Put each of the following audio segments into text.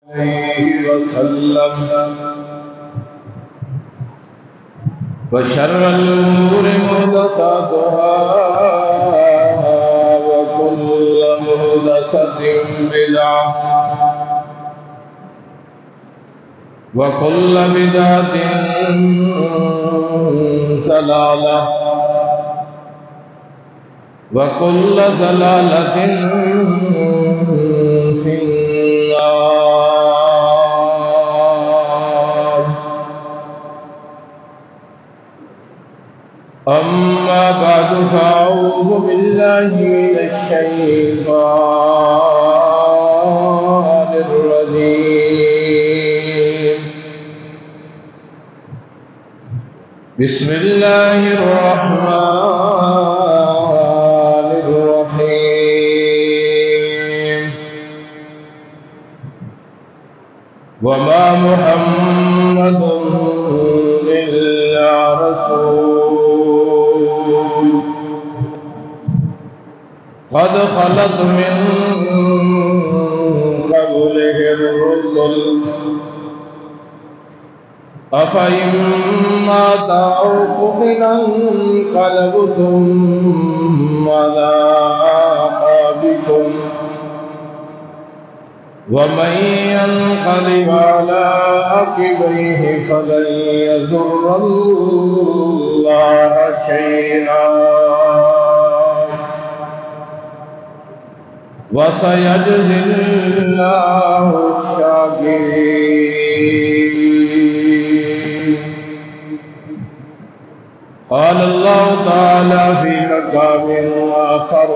عليه وسلم وشر الأمور محدثاتها وكل محدثة بدعة وكل بدعة ضلالة وكل ضلالة في النار. أما بعد فأعوذ بالله من الشيطان الرجيم. بسم الله الرحمن الرحيم. وما محمد إلا رسول قد خلت من قبله الرسل أفإن مات أو قتل انقلبتم على أعقابكم ومن ينقلب على عقبيه فلن يضر الله شيئا وسيجزي الله الشاكرين. قال الله تعالى في مقام آخر: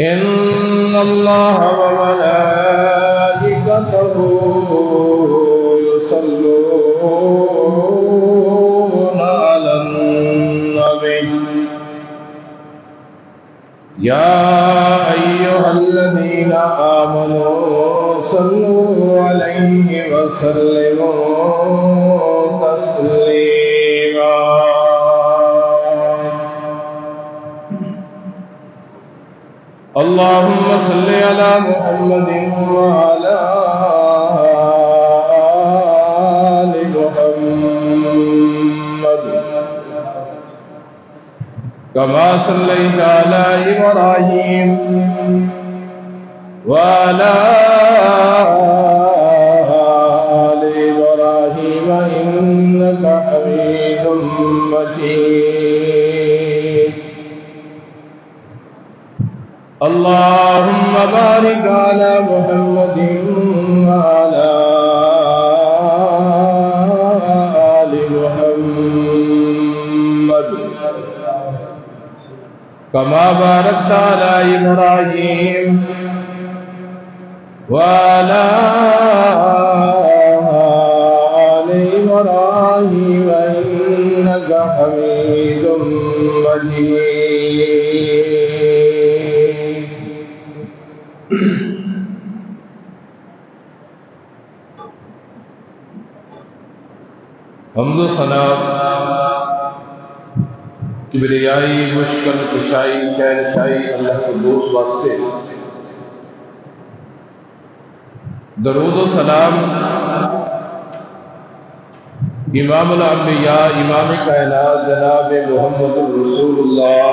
إن الله وملائكته يصلون على النبي يا أيها الذين آمنوا صلوا عليه وسلموا تسليما. اللهم صل على محمد وعلى آل محمد كما صليت على إبراهيم وعلى آل إبراهيم إنك حميد مجيد. اللهم بارك على محمد وعلى آل محمد كما باركت على إبراهيم وعلى آل إبراهيم إنك حميد مجيد. حمد و ثنا کبریائی مشکل کشائی شہنشائی اللہ قدوس واسطے، درود و سلام امام الانبیاء امام کائنات جناب محمد رسول اللہ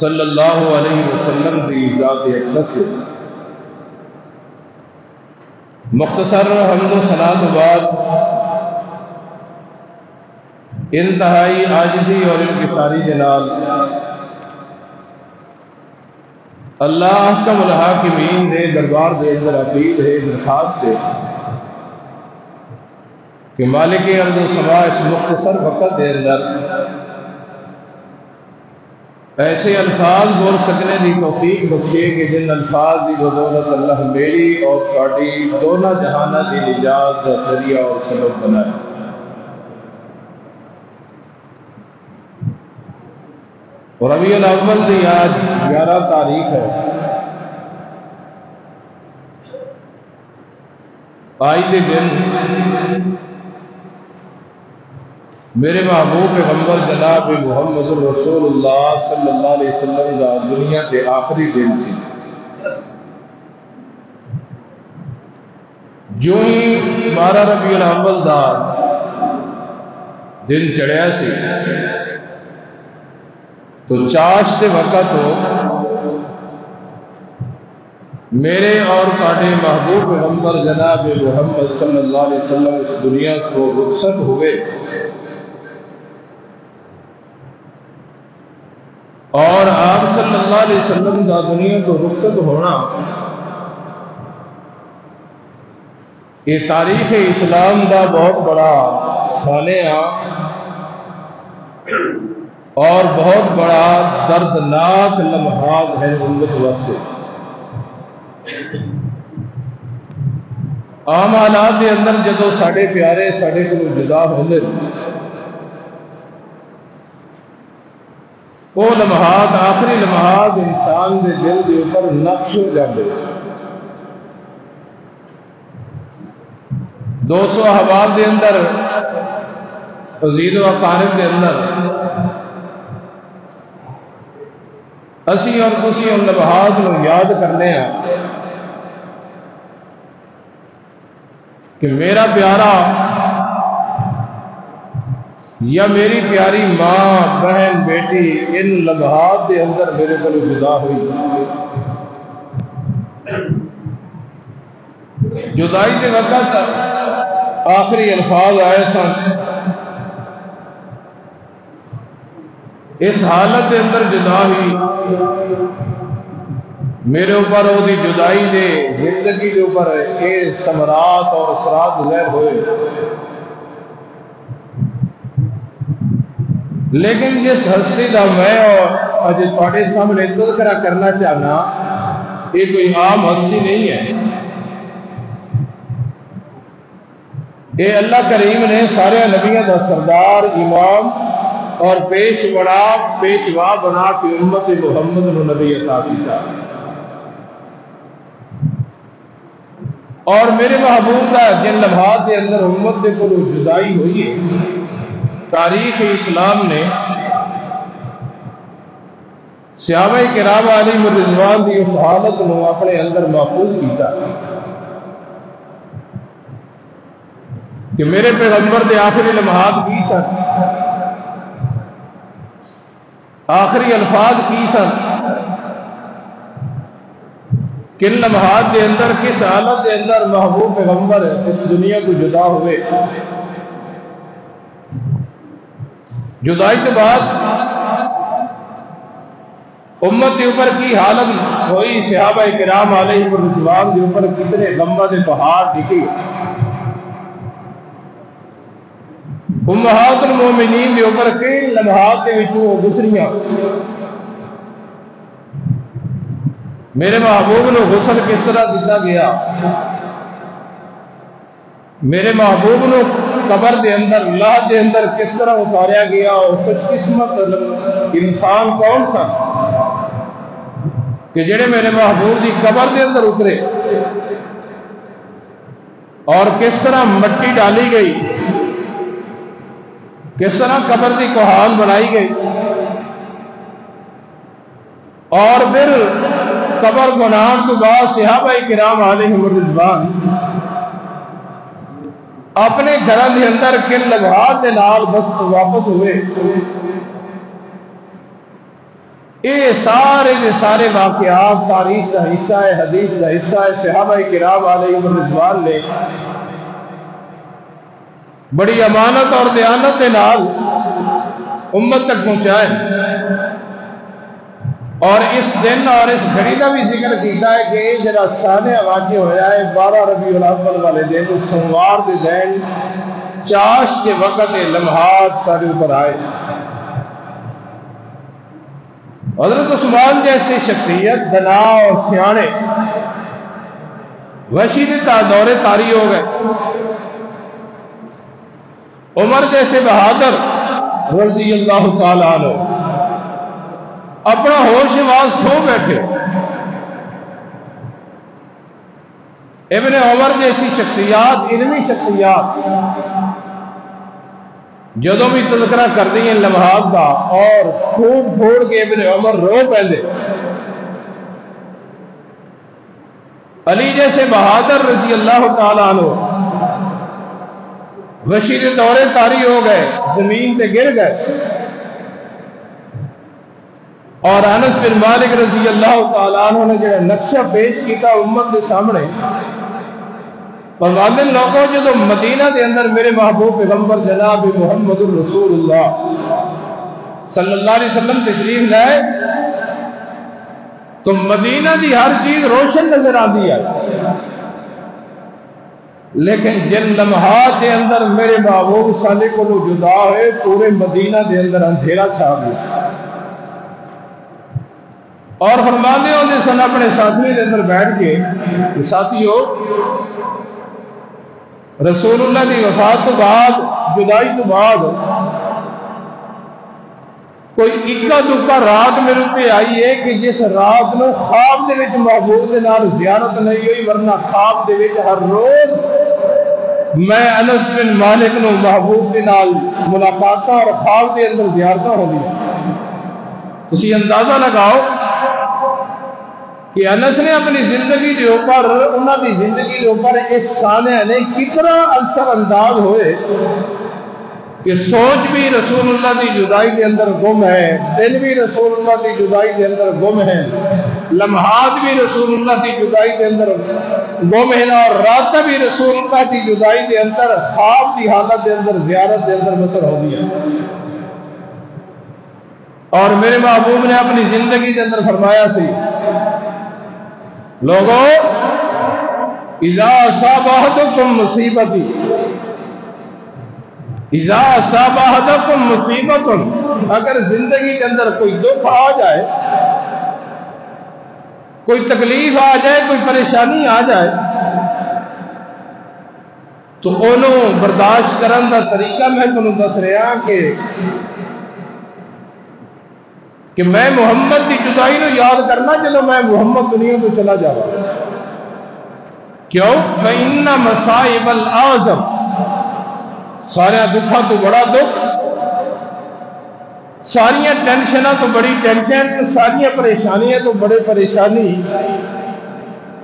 صلی اللہ علیہ وسلم کی ذات اقدس سے مختصر حمد و ثنا کے بعد انتہائی عاجزی اور انکساری جناب اللہ احکم الحاکمین دے دربار دے اندر اپیل ہے درخواست سے کہ مالک ارض و سما اس مختصر وقت دے اندر ایسے الفاظ بول سکنے دی توفیق بخشے کہ جن الفاظ دی بدولت اللہ میری اور تہاڈی دونوں جہانہ دی نجات کا ذریعہ اور سبب بنائے. ربیع الاول دی آج 11 تاریخ ہے. آج کے دن میرے محبوب پیغمبر جناب محمد رسول اللہ صلی اللہ علیہ وسلم کا دنیا کے آخری دن سی. جو ہی 12 ربیع الاول دا دن چڑھیا سی تو چاش کے وقت میرے اور تاڑے محبوب پیغمبر جناب محمد صلی اللہ علیہ وسلم اس دنیا کو رخصت ہوئے اور آپ صلی اللہ علیہ وسلم دا دنیا کو رخصت ہونا یہ تاریخ اسلام دا بہت بڑا سانحہ اور بہت بڑا دردناک لمحات ہے امت واسطے۔ عام حالات کے اندر جدو ساڑے پیارے ساڑے کو جدا ہوندے وہ لمحات آخری لمحات انسان کے دل کے اوپر نقش ہو جاتے۔ 200 احباب کے اندر عزیز و اقارب کے اندر اسی اور تسی ان لمحات کو یاد کرنے ہیں کہ میرا پیارا یا میری پیاری ماں بہن بیٹی ان لمحات کے اندر میرے کو جدا ہوئی۔ جدائی کے وقت آخری الفاظ آئے سن، اس حالت کے اندر جدا ہوئی میرے اوپر وہ جدائی دے زندگی کے اوپر یہ ثمرات اور اثرات ظاہر ہوئے۔ لیکن جس ہستی کا میں اج تھوڑے سامنے تذکرہ کرنا چاہنا یہ کوئی عام ہستی نہیں ہے، یہ اللہ کریم نے سارے نبیوں کا سردار امام اور پیشوا بنا کے امت محمد نبی عطا کیا۔ اور میرے محبوب کا جن لمحات کے اندر امت کے کو جدائی ہوئی ہے، تاریخ اسلام نے صحابہ کرام علیہم رضوان کی اس حالت کو اپنے اندر محفوظ کیا کہ میرے پیغمبر کے آخری لمحات کی سن، آخری الفاظ کی سن، کن لمحات کے اندر کس حالت کے اندر محبوب پیغمبر اس دنیا کو جدا ہوئے۔ جدائی کے بعد امت کے اوپر کی حالت ہوئی، صحابہ کرام علیہم رضوان کے اوپر کتنے غمّت پہاڑ دکھے، امہات المومنین کے اوپر کئی لمحات کے وچوں گزریاں۔ میرے محبوب نے غسل کس طرح دیا گیا، میرے محبوب نے قبر دے اندر اللہ دے اندر کس طرح اتاریا گیا، اور خوش قسمت انسان کون سا کہ جڑے میرے محبوب کی قبر دے اندر اترے، اور کس طرح مٹی ڈالی گئی، کس طرح قبر کی کوہان بنائی گئی، اور پھر قبر بنان کے بعد صحابہ کرام علیہم رضوان اپنے گھر کے اندر کن لمحات کے نال بس واپس ہوئے۔ یہ سارے کے سارے واقعات تاریخ کا حصہ ہے، حدیث کا حصہ ہے۔ صحابہ کرام علیہم رضوان نے بڑی امانت اور دیانت کے نال امت تک پہنچائے، اور اس دن اور اس گھڑی کا بھی ذکر کیتا ہے کہ یہ جڑا سانحہ واقع ہوا ہے 12 ربیع الاول والے دن، سوموار کے دن چاش کے وقت یہ لمحات سارے اوپر آئے۔ حضرت عثمان جیسی شخصیت دنا اور سیانے وحشی کا دورے طاری ہو گئے، عمر جیسے بہادر رضی اللہ تعالیٰ عنہ اپنا ہوش واس کھو بیٹھے، ابن عمر جیسی شخصیات، علمی شخصیات جدوں بھی تذکرہ کر دی ہیں لمحات کا، اور خوب پھوڑ کے ابن عمر رو پہلے۔ علی جیسے بہادر رضی اللہ تعالیٰ عنہ وشید دورے طاری ہو گئے، زمین پہ گر گئے، اور انس بن مالک رضی اللہ تعالیٰ عنہ نے جو نقشہ پیش کیا امت کے سامنے، فرماتے ہیں لوگوں جو مدینہ کے اندر میرے محبوب پیغمبر جناب محمد رسول اللہ صلی اللہ علیہ وسلم تشریف لائے تو مدینہ دی ہر چیز روشن نظر آتی ہے، لیکن جن لمحات کے اندر میرے محبوب صالح کو جدا ہوئے پورے مدینہ کے اندر اندھیرا چھا گیا۔ اور فرماتے ہوتے سن اپنے ساتھی کے اندر بیٹھ کے، ساتھیو رسول اللہ کی وفات تو بعد، جدائی تو بعد کوئی اکا دکا رات میرے پہ آئی ہے کہ جس رات میں خواب دے وچ محبوب دے نال زیارت نہیں ہوئی، ورنہ خواب دے وچ ہر روز میں انس بن مالک نو محبوب دے نال ملاقاتاں اور خواب دے اندر زیارتاں ہوندی ہیں۔ تسی اندازہ لگاؤ کہ انس نے اپنی زندگی کے اوپر، انہاں دی زندگی کے اوپر اس سانحہ نے کتنا اثر انداز ہوئے کہ سوچ بھی رسول اللہ کی جدائی کے اندر گم ہے، دل بھی رسول اللہ کی جدائی کے اندر گم ہے، لمحات بھی رسول اللہ کی جدائی کے اندر گم ہے، اور رات بھی رسول اللہ کی جدائی کے اندر خواب کی حالت کے اندر زیارت کے اندر بسر ہو گیا۔ اور میرے محبوب نے اپنی زندگی کے اندر فرمایا سی لوگوں اذا اصابتکم مصیبتی، اذا اصابتکم مصیبت، اگر زندگی کے اندر کوئی دکھ آ جائے، کوئی تکلیف آ جائے، کوئی پریشانی آ جائے، تو انہوں برداشت کرن دا طریقہ میں تمہیں دس رہا کہ میں محمد کی جدائی نو یاد کرنا چلو میں محمد دنیا کو چلا جاؤں۔ کیوں؟ فَإِنَّ مَصَائِبَ الْأَعْظَمِ، سارے دکھا تو بڑا دکھ، ساری ٹینشنہ تو بڑی ٹینشن، ساری پریشانیاں تو بڑے پریشانی،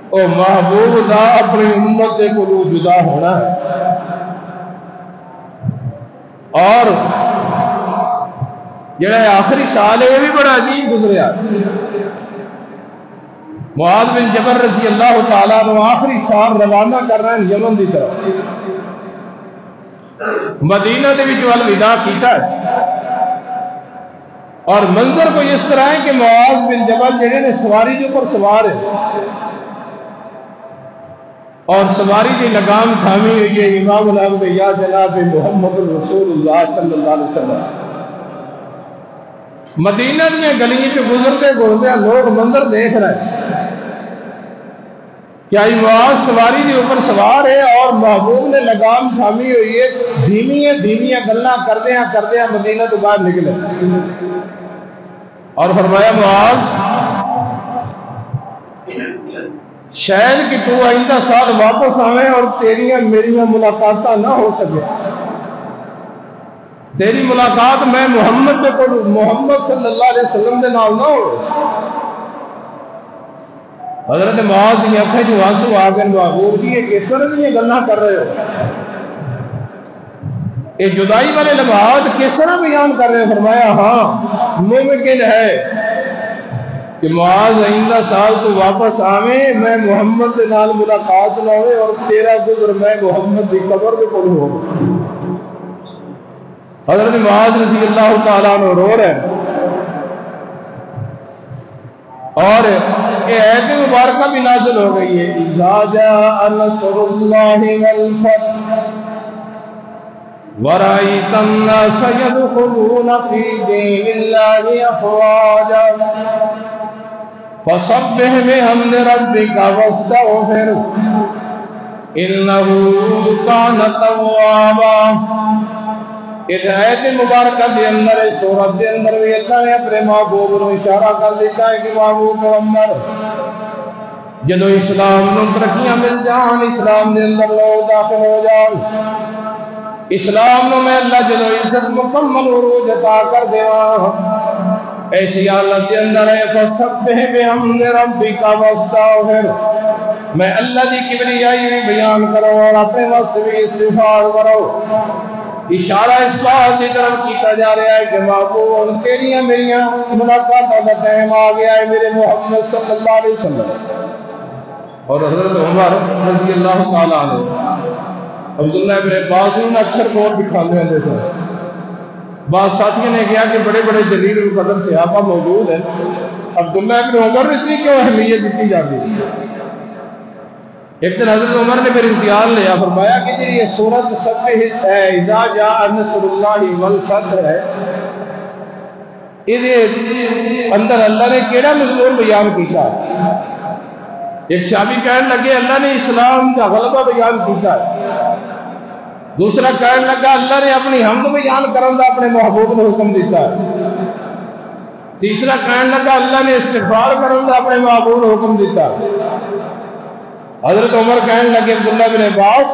او محبوب دا اپنی امت کے کو جدا ہونا ہے۔ اور جڑا آخری سال ہے یہ بھی بڑا عجیب گزریا۔ معاذ بن جبل رضی اللہ تعالیٰ عنہ آخری سال روانہ کر رہے ہیں یمن کی طرف، مدینہ دے وچ الوداع کیتا ہے، اور منظر کو اس طرح ہے کہ معاذ بن جبل جڑے نے سواری کے اوپر سوار ہے، اور سواری کی لگام تھامی ہوئی ہے امام الانبیاء جناب محمد رسول اللہ صلی اللہ علیہ وسلم۔ مدینہ دیا گلیاں پہ گزرتے گزرتے لوگ منظر دیکھ رہے ہیں، کیا معاذ سواری کے اوپر سوار ہے اور محبوب نے لگام تھامی ہوئی ہے، دھیمیاں دھیمیاں گلاں کردیاں مدینہ تو باہر نکلے، اور فرمایا معاذ شاید کہ تو آئندہ سال واپس آویں اور تیریاں میریاں ملاقاتاں نہ ہو سکے، تیری ملاقات میں محمد صلی اللہ علیہ وسلم کے نال نہ ہو۔ حضرت معاذ کی آنکھیں جو آنسو آ گئے، محبوب جی یہ کس طرح یہ گلاں کر رہے ہو، یہ جدائی والے لمحات کس طرح بیان کر رہے ہیں؟ فرمایا ہاں ممکن ہے کہ معاذ آئندہ سال تو واپس آویں، میں محمد کے نال ملاقات نہ ہوئے اور تیرا گزر میں محمد کی قبر کے کول ہو۔ حضرت معاذ رضی اللہ تعالیٰ عنہ رو رہے ہیں، اور یہ آیت مبارکہ بھی نازل ہو گئی ہے، اذا جاء نصر اللہ والفتح ورأيت الناس يدخلون في دين الله أفواجا فسبح بحمد ربك واستغفره إنه كان توابا۔ اس آیت مبارکہ کے اندر سورت کے اندر بھی اللہ نے اپنے محبوب کو اشارہ کر دیتا ہے کہ محبوب پیغمبر جدو اسلام نو ترقیاں مل جان، اسلام کے اندر لوگ داخل ہو جان، اسلام نو میں اللہ جدو عزت مکمل عروج عطا کر دیواں، ایسی حالت کے اندر ہے فسبح بحمد ربک واستغفر، میں اللہ کی کبریائی بھی بیان کرو اور اپنے واسطے بھی استغفار کرو۔ اشارہ اس بات کی طرف کیتا جا رہا ہے کہ محبوب تیریاں میریاں ملاقاتوں کا ٹائم آ گیا ہے میرے محمد صلی اللہ علیہ وسلم۔ اور حضرت عمر رضی اللہ تعالیٰ عنہ عبداللہ ابن عباس نے اکثر بہت دکھانے ہوتے تھے۔ بعض ساتھیوں نے کہا کہ بڑے بڑے جلیل القدر صحابہ موجود ہیں، عبداللہ ابن عمر اتنی کیوں اہمیت دی جاتی ہے؟ ایک دن حضرت عمر نے پھر امتحان لیا، فرمایا کہ جی یہ سورت سبح اذا جاء نصر اللہ والفتح ہے، اس اندر اللہ نے کیڑا مضمون بیان کیتا ہے؟ ایک صحابی کہنے لگے اللہ نے اسلام کا غلبہ بیان کیتا ہے، دوسرا کہنے لگا اللہ نے اپنی حمد بیان کرن دا اپنے محبوب نے حکم دیتا ہے، تیسرا کہنے لگا اللہ نے استغفار کرن دا اپنے محبوب نے حکم دیتا ہے۔ حضرت عمر کہنے لگے عبداللہ بن عباس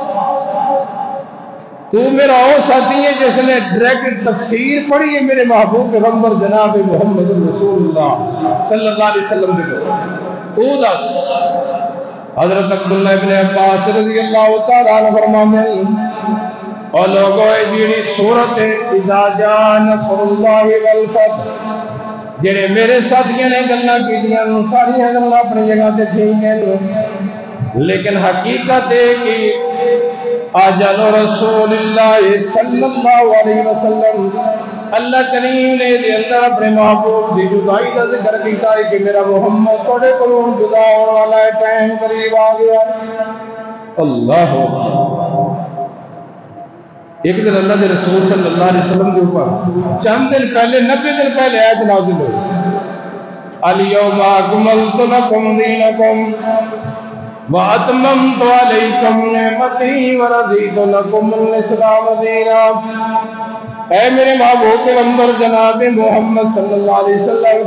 تو میرا وہ ساتھی ہے جس نے ڈائریکٹ تفسیر پڑھی ہے میرے محبوب پیغمبر جناب محمد رسول اللہ صلی اللہ علیہ وسلم نے تو دس۔ حضرت عبداللہ بن عباس رضی اللہ تعالیٰ عنہ فرماتے ہیں اور لوگوں جیڑی صورت اذا جاء نصر اللہ والفتح جڑے میرے ساتھیوں نے گلاں کیتیاں ساری گلاں اپنی جگہ تے ٹھیک ہیں، لیکن حقیقت ہے کہ اجل رسول اللہ صلی اللہ علیہ وسلم اللہ کریم نے دے اندر اپنے محبوب دی جدائی کا ذکر کیتا ہے کہ میرا محمد تھوڑے کو جدا ہونے والا ہے، ٹائم قریب آ گیا۔ اللہ ایک دن اللہ کے رسول صلی اللہ علیہ وسلم کے اوپر چند دن پہلے 90 دن پہلے آیت نازل ہوئی، الیوم اکملت لکم دینکم وَأَتْمَمْتُ عَلَيْكُمْ نِعْمَتِي وَرَضِيتُ لَكُمُ الْإِسْلَامَ دِينًا۔ اے میرے محبوب پیغمبر جناب محمد صلی اللہ علیہ وسلم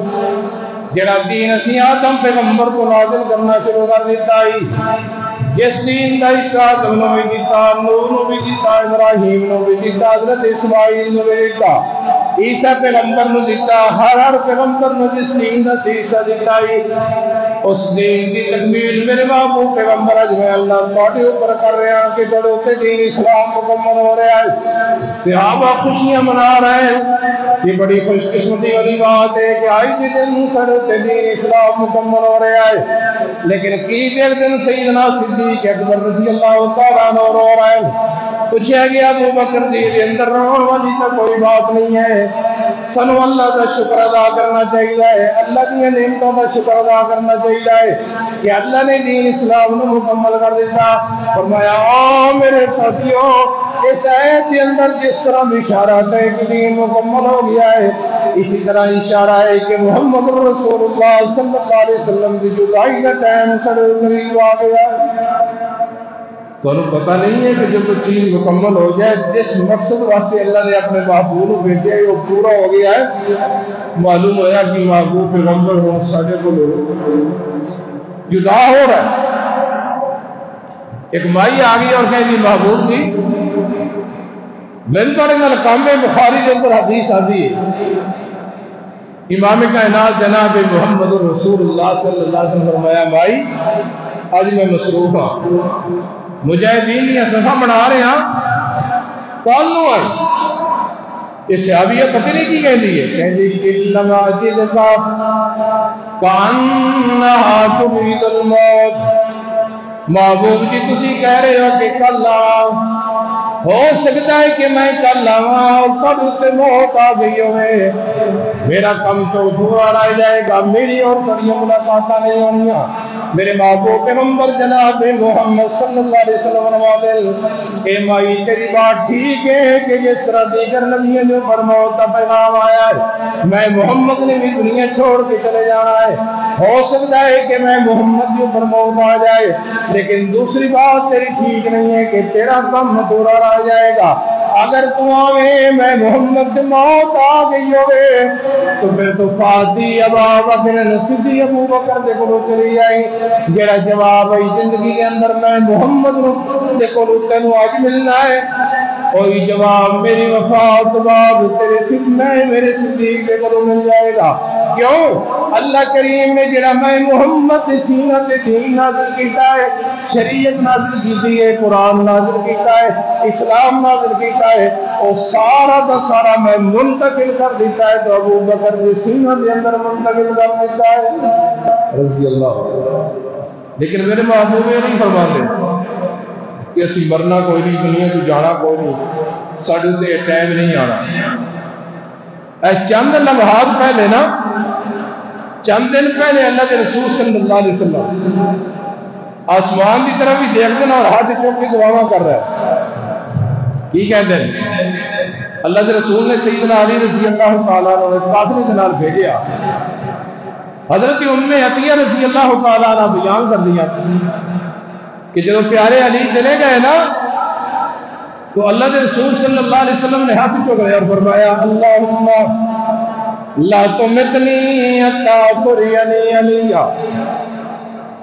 جڑا دین اسی آدم پیغمبر کو نازل کرنا شروع کر دیتا ہے، جس دین کا حصہ آدم نے بھی دیتا، نوح نے بھی دیتا، ابراہیم نے بھی دیتا، حضرت اسماعیل نے بھی دیتا، عیسیٰ پیغمبر نے دیتا، ہر پیغمبر نے جس دین کا حصہ دیتا ہے اس دین کی تکمیل میرے محبوب پیغمبر اج میں اللہ تواڈے اوپر کر رہا ہاں کہ تواڈے اوپر دین اسلام مکمل ہو رہا ہے۔ صحابہ خوشیاں منا رہے ہیں، یہ بڑی خوش قسمتی والی بات ہے کہ آج کے دن سارے دین اسلام مکمل ہو رہا ہے، لیکن کی ایک دن سیدنا صدیق اکبر رضی اللہ تعالیٰ عنہ رو رہے ہیں۔ پوچھا گیا ابو بکر جی کے اندر رونے والی تو کوئی بات نہیں ہے، سنو اللہ کا شکر ادا کرنا چاہیے، اللہ کی نعمتوں کا شکر ادا کرنا چاہیے کہ اللہ نے دین اسلام کو مکمل کر دیتا۔ فرمایا میرے ساتھیوں اس آیت کے اندر جس طرح اشارہ ہے کہ دین مکمل ہو گیا ہے، اسی طرح اشارہ ہے کہ محمد رسول اللہ صلی اللہ علیہ وسلم کی جدائی کا ٹائم قریب آ گیا ہے۔ تو پتہ نہیں ہے کہ جب تو چیز مکمل ہو جائے جس مقصد واسطے اللہ نے اپنے محبوب کو بھیجا ہے وہ پورا ہو گیا ہے، معلوم ہوا کہ محبوب پیغمبر ہو سارے کو جدا ہو رہا ہے۔ ایک مائی آ گئی اور کہیں گی محبوب کی میرے توڑے نال کام بخاری کے اندر حدیث آتی ہے، امام کائنات جناب محمد رسول اللہ صلی اللہ علیہ وسلم فرمایا مائی آج میں مصروف ہوں، مجاہدین دیا صفحہ بنا رہے ہیں، کال نو آئی۔ یہ صحابیہ پتہ نہیں کی کہہ دی ہے، کہہ دی کہ لما جدتا کانہا تبید الموت، محبوب جی تسی کہہ رہے ہو کہ کل ہو سکتا ہے کہ میں کل آواں اور کل اس سے موت آ گئی ہوئے، میرا کم تو دورا رہ جائے گا، میری اور کڑیوں ملاقاتہ نہیں ہونیاں۔ میرے محبوب پیغمبر جناب محمد صلی اللہ علیہ وسلم فرماتے اے مائی تیری بات ٹھیک ہے کہ جس طرح دیگر نبیوں نے پر موت کا پیغام آیا ہے، میں محمد نے بھی دنیا چھوڑ کے چلے جانا ہے، ہو سکتا ہے کہ میں محمد کے اوپر موت آ جائے، لیکن دوسری بات تیری ٹھیک نہیں ہے کہ تیرا کم ادھورا رہ جائے گا۔ اگر تو آوے میں محمد کی موت آ گئی ہوئے تو پھر تو فاتی ابا بکر صدیق ابو بکر دے کو چلی جائے، جڑا جواب ہے زندگی کے اندر میں محمد دے کو تینوں آج ملنا ہے، کوئی جواب میری وفات بعد تیرے میں میرے صدیق دے کو مل جائے گا۔ کیوں؟ اللہ کریم نے جڑا میں محمد سینہ تے دین نازل کیتا ہے، شریعت نازل کیتی ہے، قرآن نازل کیتا ہے، اسلام نازل کیتا ہے، اور سارا دا سارا میں منتقل کر دیتا ہے تو ابو بکر کے سینہ کے اندر منتقل کر دیتا ہے رضی اللہ عنہ۔ لیکن میرے محبوب یہ نہیں فرماتے کہ اسی مرنا کوئی نہیں، دنیا کو جانا کوئی نہیں، ساڈے تے ٹائم نہیں آنا۔ اے چند لمحات پہلے نا، چند دن پہلے اللہ کے رسول صلی اللہ علیہ وسلم آسمان کی طرف بھی دیکھ دینا اور ہاتھ چوک کے دعا کر رہا ہے۔ کی کہتے ہیں اللہ کے رسول نے سیدنا علی رضی اللہ تعالیٰ عنہ قافلے کے نال بھیجا، حضرت ام عطیہ رضی اللہ تعالیٰ عنہ بیان کر دیا کہ جب پیارے علی چلے گئے نا تو اللہ کے رسول صلی اللہ علیہ وسلم نے ہاتھ چوک لیا اور فرمایا اللہم لا تمتنی حتی ترینی علی۔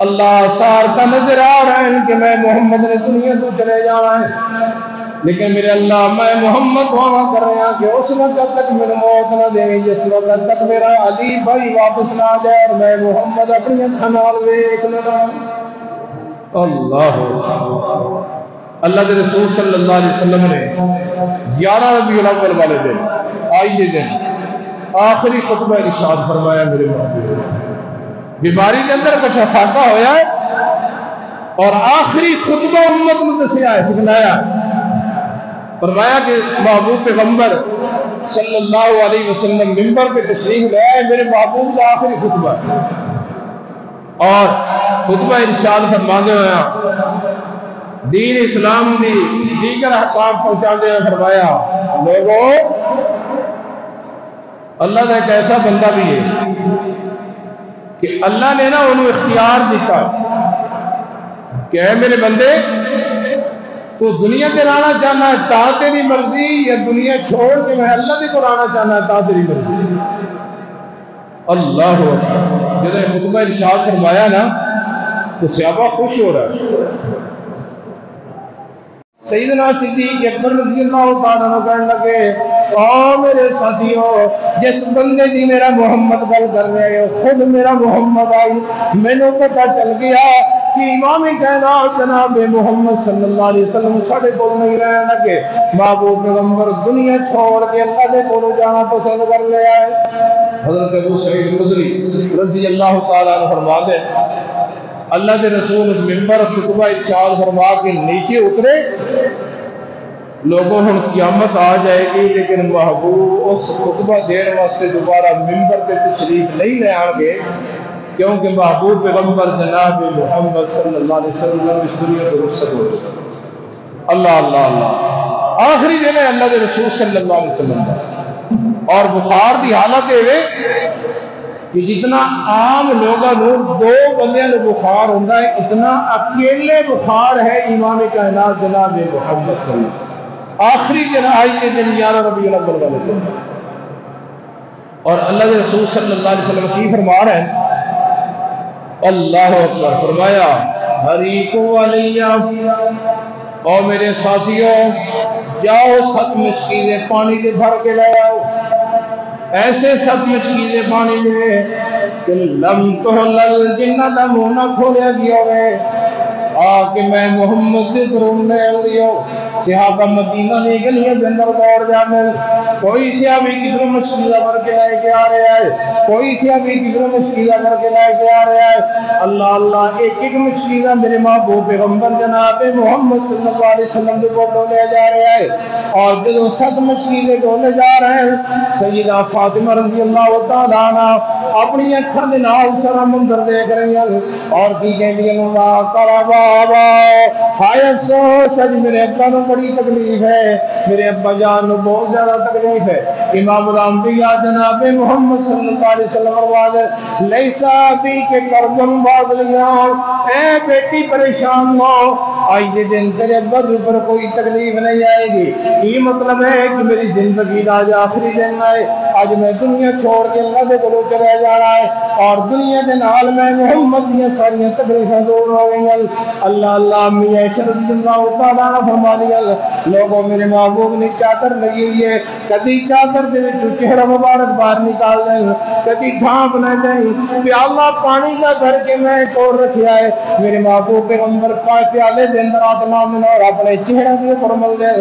اللہ سار کا نظر آ رہا ہے کہ میں محمد نے دنیا تو چلے جانا ہے، لیکن میرے اللہ میں محمد دعا کر رہا ہوں کہ اس وقت تک میرے موت نہ دے جس وقت تک میرا علی بھائی واپس نہ آ جائے اور میں محمد اپنی اکھاں نال ویکھ لینا۔ اللہ اللہ کے رسول صلی اللہ علیہ وسلم نے 11 ربیع الاول والے دن آئیے دن آخری خطبہ ارشاد فرمایا میرے محبوب، بیماری کے اندر کچھ افاقہ ہویا ہے اور آخری خطبہ امت کو دسیا ہے، سکھلایا ہے، فرمایا کہ محبوب پیغمبر صلی اللہ علیہ وسلم منبر پہ تشریف لے آئے، میرے محبوب کا آخری خطبہ ہے اور خطبہ ارشاد فرماندے ہوئے دین اسلام دی دیگر احکام پہنچاندے ہوئے فرمایا لوگوں اللہ کا ایک ایسا بندہ بھی ہے کہ اللہ نے نا انہوں اختیار دیتا کہ اے میرے بندے تو دنیا کے رانا چاہنا ہے تا تیری مرضی، یا دنیا چھوڑ کے میں اللہ کے رانا چاہنا ہے تا تیری مرضی۔ اللہ جب خطبہ ارشاد فرمایا نا تو صحابہ خوش ہو رہا ہے۔ سیدنا صدیق اکبر رضی اللہ تعالیٰ عنہ کہنے لگے او میرے ساتھیوں، جس بندے دی میرا محمد گل کر رہے ہو خود میرا محمد آئی، میں نے پتہ چل گیا کہ امام کائنات جناب محمد صلی اللہ علیہ وسلم ساڑھے کو نہیں رہنے لگے، محبوب پیغمبر دنیا چھوڑ کے اللہ کے کو جانا پسند کر لے آئے۔ حضرت ابو سعید خدری رضی اللہ تعالیٰ عنہ فرما دے اللہ کے رسول منبر خطبہ ارشاد فرما کے نیچے اترے، لوگوں ہن قیامت آ جائے گی لیکن محبوب اس خطبہ دیر واسطے دوبارہ منبر پہ تشریف نہیں لے آئیں گے، کیونکہ محبوب پیغمبر جناب محمد صلی اللہ علیہ وسلم اس دنیا کو رخصت ہو گئے۔ اللہ اللہ اللہ آخری دن ہے اللہ کے رسول صلی اللہ علیہ وسلم کا، اور بخار کی حالت ہے کہ جتنا عام لوگوں دو بندیاں کو بخار ہوتا ہے اتنا اکیلے بخار ہے امام کائنات جناب محمد صلی اللہ علیہ وسلم۔ آخری دن آئی کے دن 11 ربیع الاول والے دن، اور اللہ کے رسول صلی اللہ علیہ وسلم کی فرما رہے ہیں اللہ اکبر، فرمایا حریقو علیہ، اور میرے ساتھیوں جاؤ 7 مشکیزیں پانی کے بھر کے لے آؤ، ایسے 7 مشکیزیں پانی میں کہ لم تحلل جنہ کا منہ نہ کھولیا گیا ہے، کہ میں محمد کے قرون میں اولیو صحابہ مدینہ نے گلیاں جنر دوڑ جانے، کوئی صحابی کدھر مشکیزہ بھر کے لائے کے آ رہا ہے، کوئی صحابی کدھر مشکیزہ بھر کے لائے کے آ رہا ہے۔ اللہ اللہ ایک ایک مشکیزہ میرے محبوب پیغمبر جناب محمد صلی اللہ علیہ وسلم کو لے جا رہا ہے، اور جب 7 مشکیزیں لے جا رہے ہیں سیدہ فاطمہ رضی اللہ تعالیٰ عنہ اپنی اکھاں دے نال سارا منظر دیکھ رہی ہیں اور کی کہندی ہیں واہ کرا بابا ہائے افسوس اج میرے ابا نو بڑی تکلیف ہے، میرے ابا جان نو بہت زیادہ تکلیف ہے۔ امام الانبیاء جناب محمد صلی اللہ علیہ وسلم فرماتے لیسا فی کے کربن باذلیان، اے بیٹی پریشان نہ ہو، آج کے دن تیرے ابا کے اوپر کوئی تکلیف نہیں آئے گی۔ یہ مطلب ہے کہ میری زندگی کا آج آخری دن ہے، اج میں دنیا چھوڑ کے اللہ دے کولوں چلا جانا ہے اور دنیا دے نال میں محمد دی ساری تکلیفاں دور ہو گئیں اللہ اللہ میاں رضی اللہ تعالی عنہ فرما دیا لوگوں میرے محبوب نے چادر لگی ہوئی ہے کدی چادر دے وچ چہرہ مبارک باہر نکال دیں کدی ڈھانپ نہ دیں پیالہ پانی کا کر کے میں توڑ رکھیا ہے میرے محبوب پیغمبر پاک پیالے دے اندر آتما من اور اپنے چہرے کے اوپر مل دے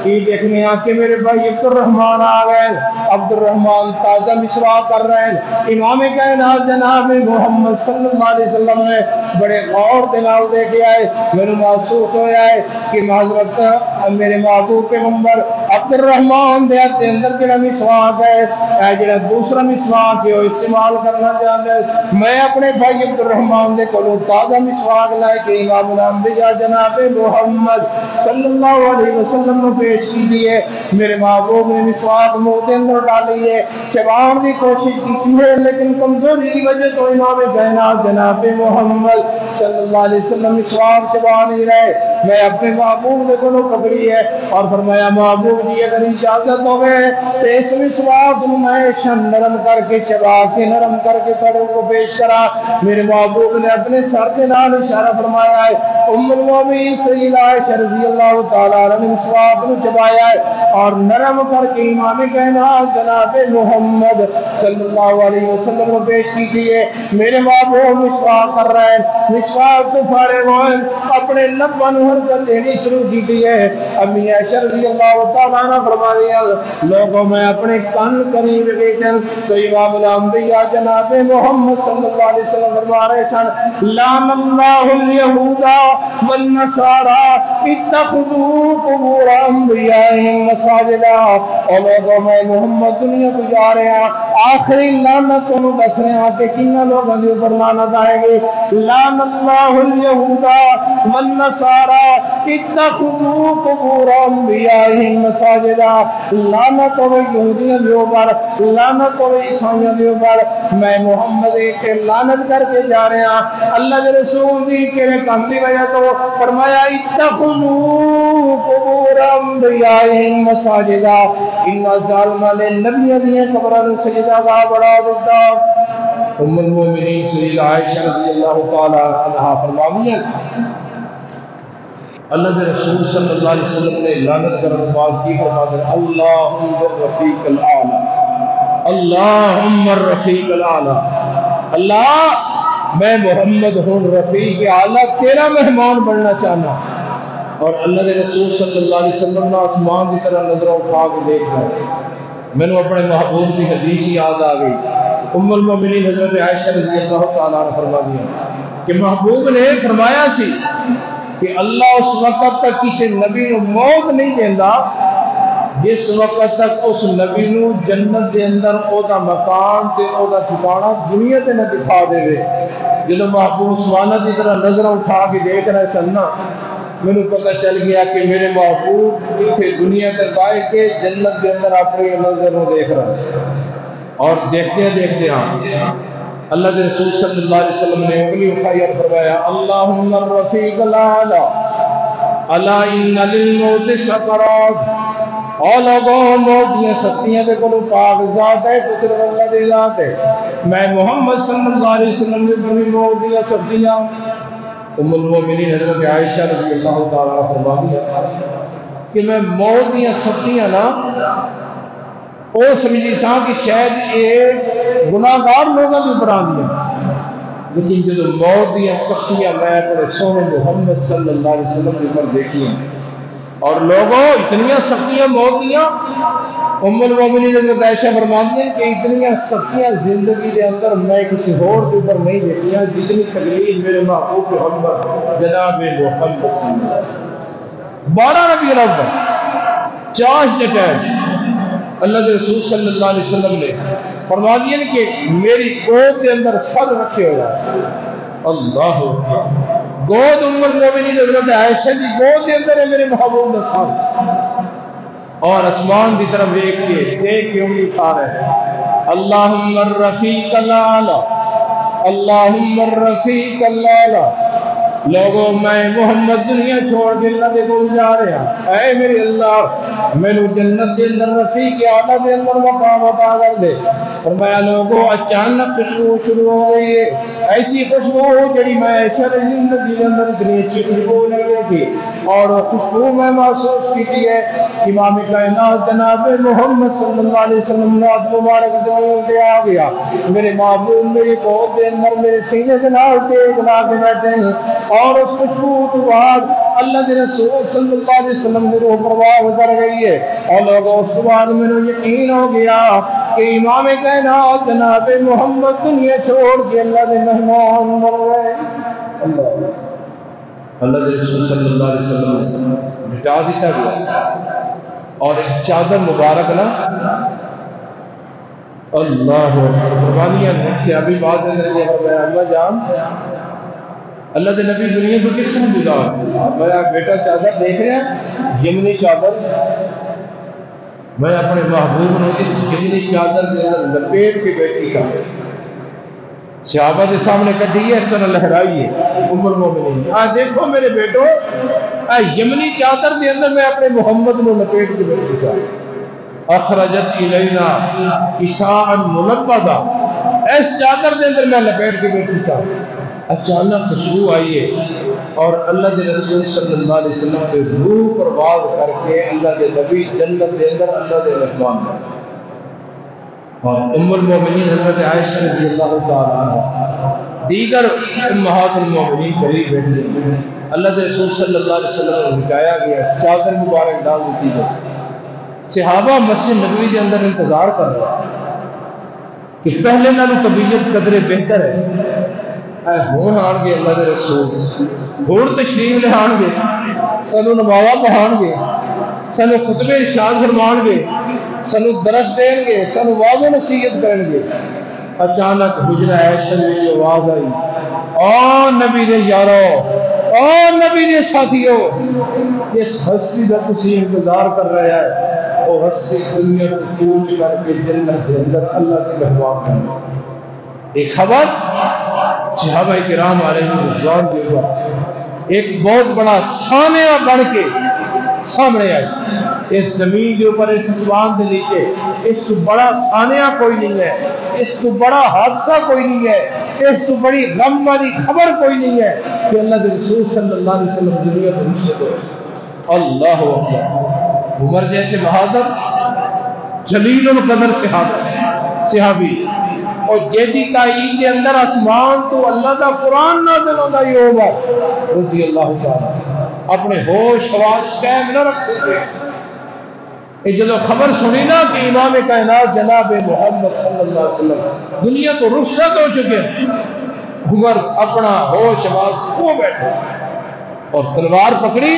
یہ دیکھنے آ کے میرے بھائی عبد الرحمن آ گئے عبد الرحمن تازہ مسواک کر رہے ہیں امام کائنات جناب محمد صلی اللہ علیہ وسلم نے بڑے غور کے نال دیکھے آئے میرے محسوس ہویا ہے کہ حضرت میرے محبوب پیغمبر عبد الرحمن دے اندر جڑا مسواک ہے جڑا دوسرا مسواک ہے وہ استعمال کرنا چاہتے ہیں میں اپنے بھائی عبد الرحمن دے کولوں تازہ مسواک لائے کہ امام الانبیاء جناب محمد صلی اللہ علیہ وسلم نے پیش کی ہے میرے محبوب نے مسواک منہ کے اندر ڈالی ہے چبان کی کوشش کی ہے لیکن کمزوری کی وجہ تو امام کائنات جناب محمد صلی اللہ علیہ وسلم مسواک چبا نہیں رہے میں اپنے محبوب کے کولوں قبری ہے اور فرمایا محبوب جی اگر اجازت ہوگے تو اس مسواک میں نرم کر کے چبا کے نرم کر کے پڑھوں کو پیش کرا میرے محبوب نے اپنے سر کے نال اشارہ فرمایا ہے ام المومنین سیدہ عائشہ رضی اللہ تعالی عنہ نے مسواک کو چبایا ہے اور نرم کر کے امام کائنات جناب محمد صلی اللہ علیہ وسلم کو پیش کی ہے میرے محبوب مسواک کر رہے ہیں مسواک سے فارغ ہوئے اپنے لبوں نے حرکت دینی شروع کی ہے امی عائشہ رضی اللہ تعالی عنہ فرماتی ہیں لوگوں میں اپنے کان قریب بیٹھن تو امام الانبیاء جناب محمد صلی اللہ علیہ وسلم فرما رہے سن لعن اللہ اليہود والنصارى اتخذوا قبور انبیائهم مساجدا اور لوگوں میں محمد دنیا کو جا رہے ہیں آخری لعنت کو دس رہے ہیں کہ کن لوگوں کے اوپر لعنت آئے گی لعن اللہ اليہود والنصارى اتخذوا قبور انبیائهم مساجدا لعنت ہو یہودیوں کے اوپر لعنت ہو عیسائیوں کے اوپر میں محمد کے لعنت کر کے جا رہے ہیں اللہ کے رسول دی کے کام دی وجہ تو فرمایا اتخذوا قبور انبیائهم مساجدا ان ظالمان نبی دی قبراں سجدہ کا بڑا دیتا ام المؤمنین سیدہ عائشہ رضی اللہ تعالی عنہا فرماتی ہیں اللہ کے رسول صلی اللہ علیہ وسلم نے لعنت کرنے بعد کی فرماتے ہیں اللہم الرفیق الاعلی اللہم الرفیق الاعلی اللہ میں محمد ہوں رفیق اعلی تیرا مہمان بننا چاہنا اور اللہ کے رسول صلی اللہ علیہ وسلم نے آسمان کی طرح نظروں اٹھا کے دیکھ رہا میں نے اپنے محبوب کی حدیث یاد آ گئی ام المؤمنین حضرت عائشہ رضی اللہ تعالیٰ عنہ فرما دیا کہ محبوب نے فرمایا سی کہ اللہ اس وقت تک کسی نبی کو موت نہیں دینا جس وقت تک اس نبی نو جنت دے اندر او دا مکان تے او دا ٹھکانہ دنیا تے نہ دکھا دے جدو محبوب سبحانہ کی طرح نظر اٹھا کے دیکھ رہے سن نا مجھے پتہ چل گیا کہ میرے محبوب اتنے دنیا تے بائے کے جنت کے اندر اپنی نظر کو دیکھ رہے اور دیکھتے ہیں اللہ کے رسول صلی اللہ علیہ وسلم نے انگلی اٹھائی اور فرمایا اللہم الرفیق الاعلی الا ان للموت سکرات اور لوگوں موت یہ سختیاں دے کلو پاک ذات ہے پتر اللہ دے ذات ہے میں محمد صلی اللہ علیہ وسلم نے فرمی موت یہ سختیاں ام المؤمنین حضرت عائشہ رضی اللہ تعالیٰ فرماتی ہے کہ میں موت یہ سختیاں نا او سمجھی ساں کہ شاید یہ گناہگار لوگوں کے اوپر آندیاں لیکن جو موت دیا سختیاں میں اپنے سونے محمد صلی اللہ علیہ وسلم کے اوپر دیکھی ہیں اور لوگوں اتنی سختیاں موت دیا ام المؤمنین حضرت عائشہ فرماتی ہیں کہ اتنی سختیاں زندگی کے اندر میں کسی اور کے اوپر نہیں دیکھی ہیں جتنی تکلیف میرے محبوب محمد جناب محمد صلی اللہ علیہ وسلم 12 ربیع الاول چاش ڈیٹیل اللہ کے رسول صلی اللہ علیہ وسلم نے فرما دیا کہ میری گود کے اندر سر رکھے ہو جائے اللہ گود ام المؤمنین حضرت عائشہ کی گود کے اندر ہے میرے محبوب کا سر اور آسمان کی طرف دیکھ کے انگلی اٹھا رہے ہیں اللہم الرفیق الاعلی اللہم الرفیق الاعلی لوگوں میں محمد دنیا چھوڑ کے اللہ دے کول جا رہا، اے میرے اللہ مینوں جنت دے اندر رسی کے آلہ دے اندر مقام عطا کر دے۔ فرمایا لوگوں اچانک خوشبو شروع ہو گئی ہے، ایسی خوشبو جڑی میں زندگی کے اندر اتنی اچھی خوشبو لگی تھی، اور وہ خوشبو میں محسوس کی ہے امام کائنات جناب محمد صلی اللہ علیہ وسلم رات مبارک سے آ گیا، میرے محبوب میری گود کے اندر میرے سینے سے نال ٹیک لا کے بیٹھے ہیں، اور اس خوشبو کے بعد اللہ کے رسول صلی اللہ علیہ وسلم کی روح پرواہ اتر گئی ہے، اور لوگوں اس کے بعد میرے یقین ہو گیا کہ امام کائنات جناب محمد دنیا چھوڑ کے اللہ کے مہمان بن گئے۔ اللہ کے رسول صلی اللہ علیہ وسلم مٹا دیا گیا، اور ایک چادر مبارک نا اللہ قربانیاں سے ابھی بات اللہ جان اللہ کے نبی دنیا کو کس نے جدا، میرا بیٹا چادر دیکھ رہا ہے یمنی چادر، میں اپنے محبوب نے اس یمنی چادر کے اندر لپیٹ کے بیٹھی کا صحابہ کے سامنے کٹی ہے، سن لہرائی ہے ام المومنین، دیکھو میرے بیٹو یمنی چادر کے اندر میں اپنے محمد کو لپیٹ کے بیٹھی کا، اخرجت الینا کساء منبذا، اس چادر کے اندر میں لپیٹ کے بیٹھی کا، اچانک خوشبو آئی ہے، اور اللہ کے رسول صلی اللہ علیہ وسلم کے روح پرواز کر کے اللہ کے نبی جنت کے اندر اللہ کے مہمان ہیں، اور ام المومنین حضرت عائشہ رضی اللہ تعالیٰ عنہ دیگر امہات المومنین قریب بیٹھے، اللہ کے رسول صلی اللہ علیہ وسلم کو مٹایا گیا، چادر مبارک ڈال دی گئی، صحابہ مسجد نبوی کے اندر انتظار کر رہا کہ پہلے نالوں طبیعت قدرے بہتر ہے، ہون آن گے اللہ کے رسول ہون تشریف لے آن گے، سنو نماوا پڑھان گے، سنو خطبے ارشاد فرمان گے، سنو درس دیں گے، سنو واض و نصیحت کریں گے۔ اچانک حجرہ عائشہ میں آواز آئی، او نبی دے یارو، او نبی دے ساتھیو، اس ہستی کا تسی انتظار کر رہا ہے، وہ ہستی دنیا کو کوچ کر کے جنت کے اندر اللہ کے مہمان ہے۔ ایک خبر صحابہ کرام علیہ رضوان کے اوپر ایک بہت بڑا سانحہ بن کے سامنے آئی، اس زمین کے اوپر اس اسمان کے نیچے اس کو بڑا سانحہ کوئی نہیں ہے، اس کو بڑا حادثہ کوئی نہیں ہے، اس کو بڑی غم والی خبر کوئی نہیں ہے کہ اللہ کے رسول صلی اللہ علیہ وسلم دنیا کو مشرق ہو۔ اللہ اکبر، عمر جیسے بہادر جلیل القدر صحابی، اور جیدی تائید کے اندر آسمان تو اللہ کا قرآن نازل ہوتا ہی عمر رضی اللہ تعالیٰ اپنے ہوش حواس قائم نہ رکھ سکے، جب خبر سنی نا کہ امام کائنات جناب محمد صلی اللہ علیہ وسلم دنیا تو رخصت ہو چکے، عمر اپنا ہوش حواس کھو بیٹھے اور تلوار پکڑی،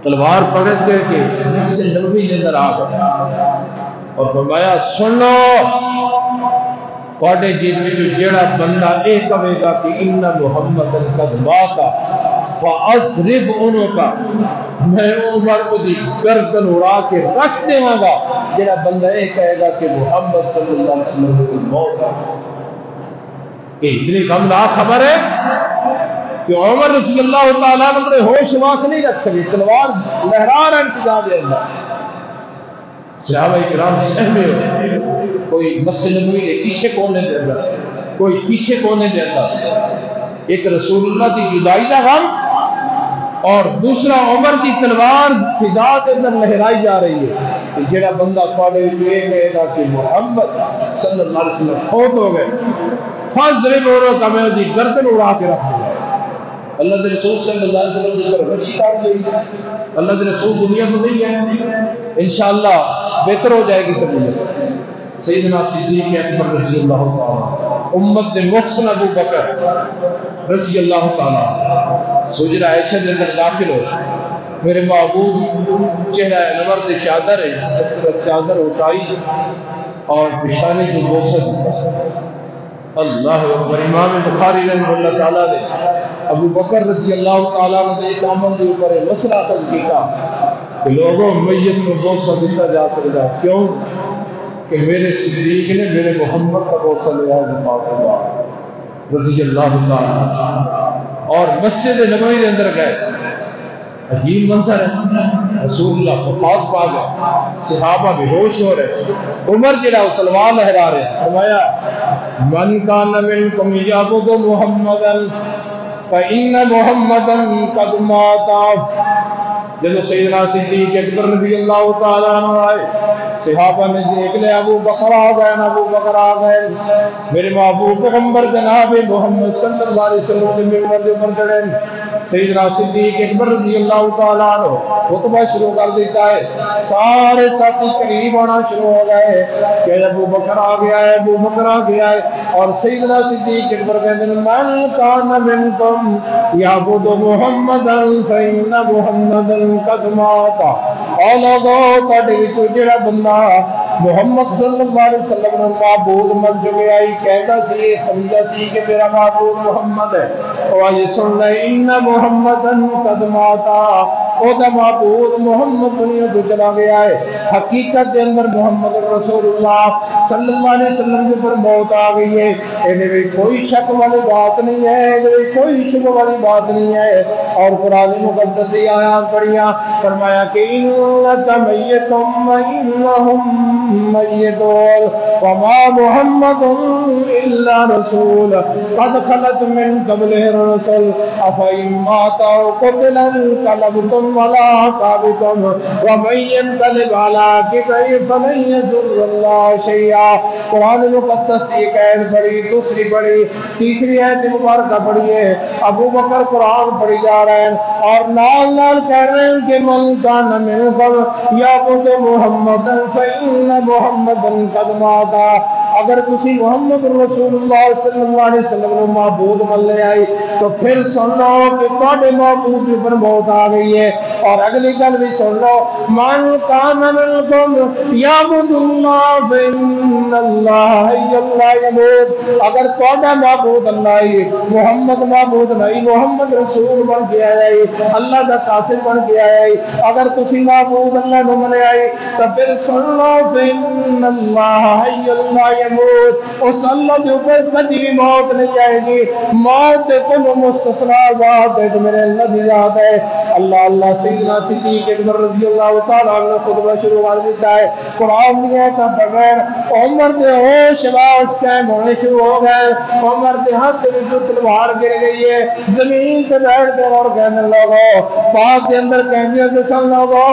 تلوار پکڑ کے مسجد نبوی کے اندر آ گئے اور فرمایا سن لو واڈے جیت میں جو جیڑا بندہ اے کہے گا کہ ان محمد قد مات فاضرب عنقا، میں عمر کو دی گردن اڑا کے رکھ دیواں گا جیڑا بندہ اے کہے گا کہ محمد صلی اللہ علیہ وسلم کی موت ہے۔ یہ اتنی غمناک خبر ہے کہ عمر رضی اللہ تعالیٰ نے اپنے ہوش واس نہیں رکھ سکے، تلوار لہرا رہا انتظار دے اندر، صحابہ کرام سہمے ہوئے، کوئی مسجد نبوی کے پیچھے کونے دے اندر، کوئی پیچھے کونے دے اندر، ایک رسول اللہ کی جدائی کا غم اور دوسرا عمر کی تلوار فضا کے اندر لہرائی جا رہی ہے کہ جڑا بندہ پڑھے یہ کہے گا کہ محمد صلی اللہ علیہ وسلم فوت ہو گئے، فضرب عنقا، میں دی گردن اڑا کے رکھ دوں گا۔ اللہ کے رسول صلی اللہ علیہ وسلم کی طرف رشی کاٹ گئی، اللہ کے رسول دنیا کو نہیں ہے، انشاءاللہ بہتر ہو جائے گی طبیعت۔ سیدنا صدیق اکبر رضی اللہ تعالیٰ، امت محسن ابو بکر رضی اللہ تعالیٰ حجرہ عائشہ کے اندر داخل ہو، میرے محبوب چہرہ انور سے چادر ہے، چادر اٹھائی اور بچھانے کی بوسط، اللہ اکبر۔ امام بخاری رحمہ اللہ تعالیٰ نے ابو بکر رضی اللہ تعالیٰ نے اس عمل کے اوپر مسئلہ حل کیا کہ لوگوں میت کو بوسہ دیتا جا سکتا ہے، کیوں کہ میرے صدیق نے میرے محمد کا بوسہ لیا وفات ہوا رضی اللہ تعالیٰ، اور مسجد نبوی کے اندر گئے. عجیب منظر ہے. رسول اللہ وفات پا گئے, صحابہ بے ہوش ہو رہے, عمر جڑا تلوار لہرا رہے. فرمایا من کان منکم یعبد محمدا فإن محمدا قد مات. جب سیدنا صدیق اکبر رضی اللہ تعالیٰ عنہ آئے, صحابہ نے دیکھ لیا ابو بکر آ گئے, ابو بکر آ گئے. میرے محبوب پیغمبر جناب محمد صلی اللہ علیہ وسلم کے ممبر کے اوپر چڑھے. سیدنا صدیق اکبر رضی اللہ تعالیٰ عنہ خطبہ شروع کر دیتا ہے. سارے ساتھی قریب آنا شروع ہو گئے کہ ابو بکر آ گیا ہے, ابو بکر آ گیا ہے. اور سیدنا صدیق اکبر کہتے ہیں من کان منکم یعبد محمدا فإن محمدا قد مات. اور لوگوں تہاڈے وچوں جڑا بندہ محمد صلی اللہ علیہ وسلم نے معبود مر چکیا ہی کہتا سی, سمجھا سی کہ میرا معبود محمد ہے. اور یہ سن لے ان محمدا قد مات, او دا معبود محمد دنیا تو چلا گیا ہے. حقیقت کے اندر محمد رسول اللہ صلی اللہ علیہ وسلم کے پر موت آ گئی ہے. میں کوئی شک والی بات نہیں ہے, کوئی شبہ والی بات نہیں ہے. اور قرآن مقدس آیات پڑھیا, فرمایا کہ انک میت وانہم میتون وما محمد الا رسول قد خلت من قبلہ الرسل افئن مات او قتل انقلبتم علی اعقابکم ومن ینقلب علی عقبیہ فلن یضر اللہ شیئا. قرآن مقدس ایک آیت پڑھی, دوسری پڑھی, تیسری آیت مبارکہ پڑھی ہے. ابو بکر قرآن پڑھی جا رہے ہیں اور نال نال کہہ رہے ہیں کہ من کان منکم یعبد محمدا فإن محمدا قد مات. اگر کسی محمد رسول اللہ صلی اللہ علیہ وسلم کو معبود مان لے آئی تو پھر سن لو کہ تواڈے معبود کے اوپر موت آ گئی ہے. اور اگلی گل بھی سن لو, من کان منکم یعبد اللہ فإن اللہ حی لا یموت. اگر تواڈا معبود اللہ ہے, محمد معبود نہیں, محمد رسول بن کے آیا ہے, اللہ دا قاصد بن کے آیا ہے, اگر تسی معبود اللہ نو من آئی تو پھر سن لو فإن اللہ حی لا یموت. اس اللہ کے اوپر کبھی بھی موت نہیں جائے گی. موت کو مستثنا ذات ہے, میرے اللہ کی ذات ہے. اللہ اللہ. سیدنا صدیق اکبر رضی اللہ تعالیٰ عنہ خطبہ شروع کر دیتا ہے. قرآن کی آیتاں پڑھ رہے ہیں. عمر کے ہوش واس قائم ہونے شروع ہو گئے. عمر کے ہاتھ میں جو تلوار گر گئی ہے, زمین پہ بیٹھ کر اور کہنے لگو پاک کے اندر کہنے کے سن لوگو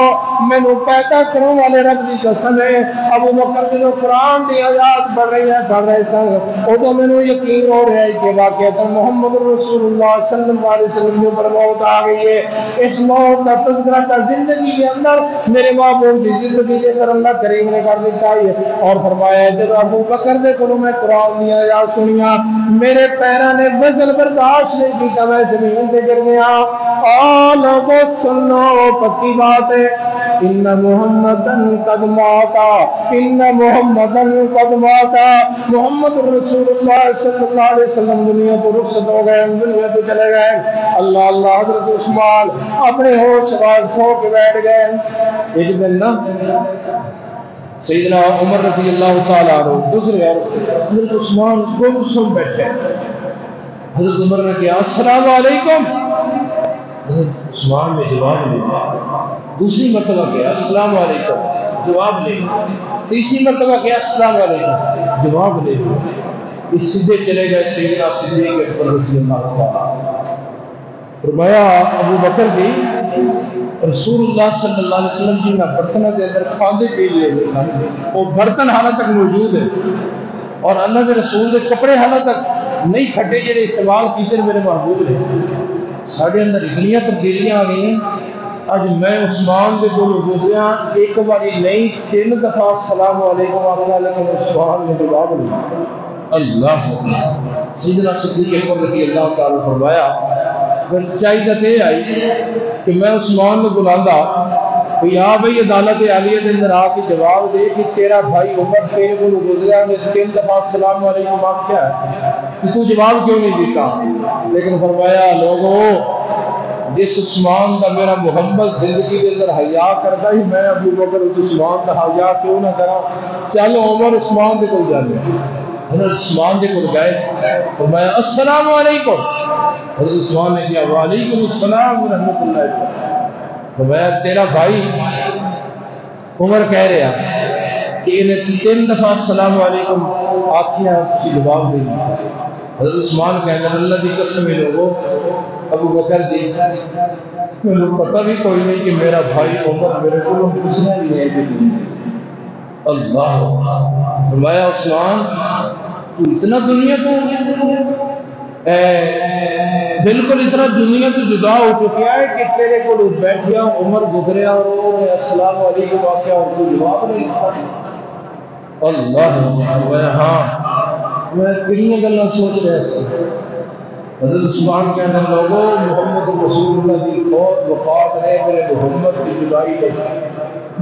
مینوں پیدا کرنے والے رب کی قسم ہے. ابو بکر جو قرآن کی آیات پڑھ رہے سن ادو مینوں یقین ہو رہا ہے کہ واقعہ محمد رسول اللہ صلی اللہ علیہ وسلم کے پر موت آ گئی ہے. اس موت کا تذکرہ کا زندگی کے اندر میرے معبود کی زندگی کے اندر اللہ کریم نے کر دیتا ہے. اور فرمایا جب ابو بکر دے کولوں میں قرآن کی آیات سنیا میرے پیراں نے وزن برداشت نہیں کیتا, میں زمین تے گر گیا. لوگوں سنو پکی بات ہے, ان محمدا قد مات, ان محمدا قد مات. محمد رسول اللہ صلی اللہ علیہ وسلم دنیا کو رخصت ہو گئے, دنیا کو چلے گئے. اللہ اللہ. حضرت عثمان اپنے ہوش واس کھو کے بیٹھ گئے. ایک دن نا سیدنا عمر رضی اللہ تعالیٰ عنہ دوسرے حضرت عثمان گم سم بیٹھے. حضرت عمر نے کہا السلام علیکم. حضرت عثمان نے جواب نہیں دیا. دوسری مرتبہ کہا السلام علیکم, جواب نہیں. تیسری مرتبہ کہا السلام علیکم, جواب نہیں. اس سیدھے چلے گئے سیدنا صدیق اکبر رضی اللہ تعالیٰ. فرمایا ابو بکر جی رسول اللہ صلی اللہ علیہ وسلم جی میں برتنوں کے اندر کھاندے پی لیے وہ برتن حالت تک موجود ہے اور اللہ کے رسول کے کپڑے حالت تک نہیں کھٹے جڑے استعمال کیتے میرے محبوب نے. سارے اندر اتنی تبدیلیاں آ گئی ہیں. اج میں عثمان کے کول گزریا ایک باری نہیں 3 دفعہ السلام علیکم آخنا لیکن عثمان نے جواب نہیں. اللہ سیدنا صدیق اکبر رضی اللہ تعالیٰ فرمایا چاہیے تو یہ آئی کہ میں عثمان کو بلاندا کہ آ بھائی عدالت عالیہ کے اندر آ کے جواب دے کہ تیرا بھائی عمر تیرے کو گزرا میں 3 دفعہ السلام علیکم آپ کیا ہے کہ تو جواب کیوں نہیں دیتا. لیکن فرمایا لوگوں جس عثمان کا میرا محمد زندگی کے اندر حیا کرتا ہی میں ابو بکر اس عثمان کا حیا کیوں نہ کرا. چلو عمر عثمان کے کول جانے. حضرت عثمان کے کول گئے فرمایا السلام علیکم. حضرت عثمان نے کیا وعلیکم السلام ورحمۃ اللہ وبرکاتہ. فرمایا تیرا بھائی عمر کہہ رہا کہ انہیں 3 دفعہ السلام علیکم آخیا جواب دے دیا. حضرت عثمان کہنے لگے اللہ کی قسم لوگوں ابو بکر جی مجھے پتہ بھی کوئی نہیں کہ میرا بھائی عمر میرے کو پوچھنا بھی ہے کہ اللہ. فرمایا عثمان تو اتنا دنیا کو بالکل اتنا دنیا تو جدا ہو چکا ہے کہ تیرے کو بیٹھیا عمر گزریا اور انہوں نے السلام علیکم واقعہ اور کوئی جواب نہیں دیا. اللہ. ہاں میں کئی گلا سوچ رہا تھا. حضرت عثمان کہنے لوگوں محمد رسول اللہ کی فوت وفات نے میرے محمد کی جدائی لگی.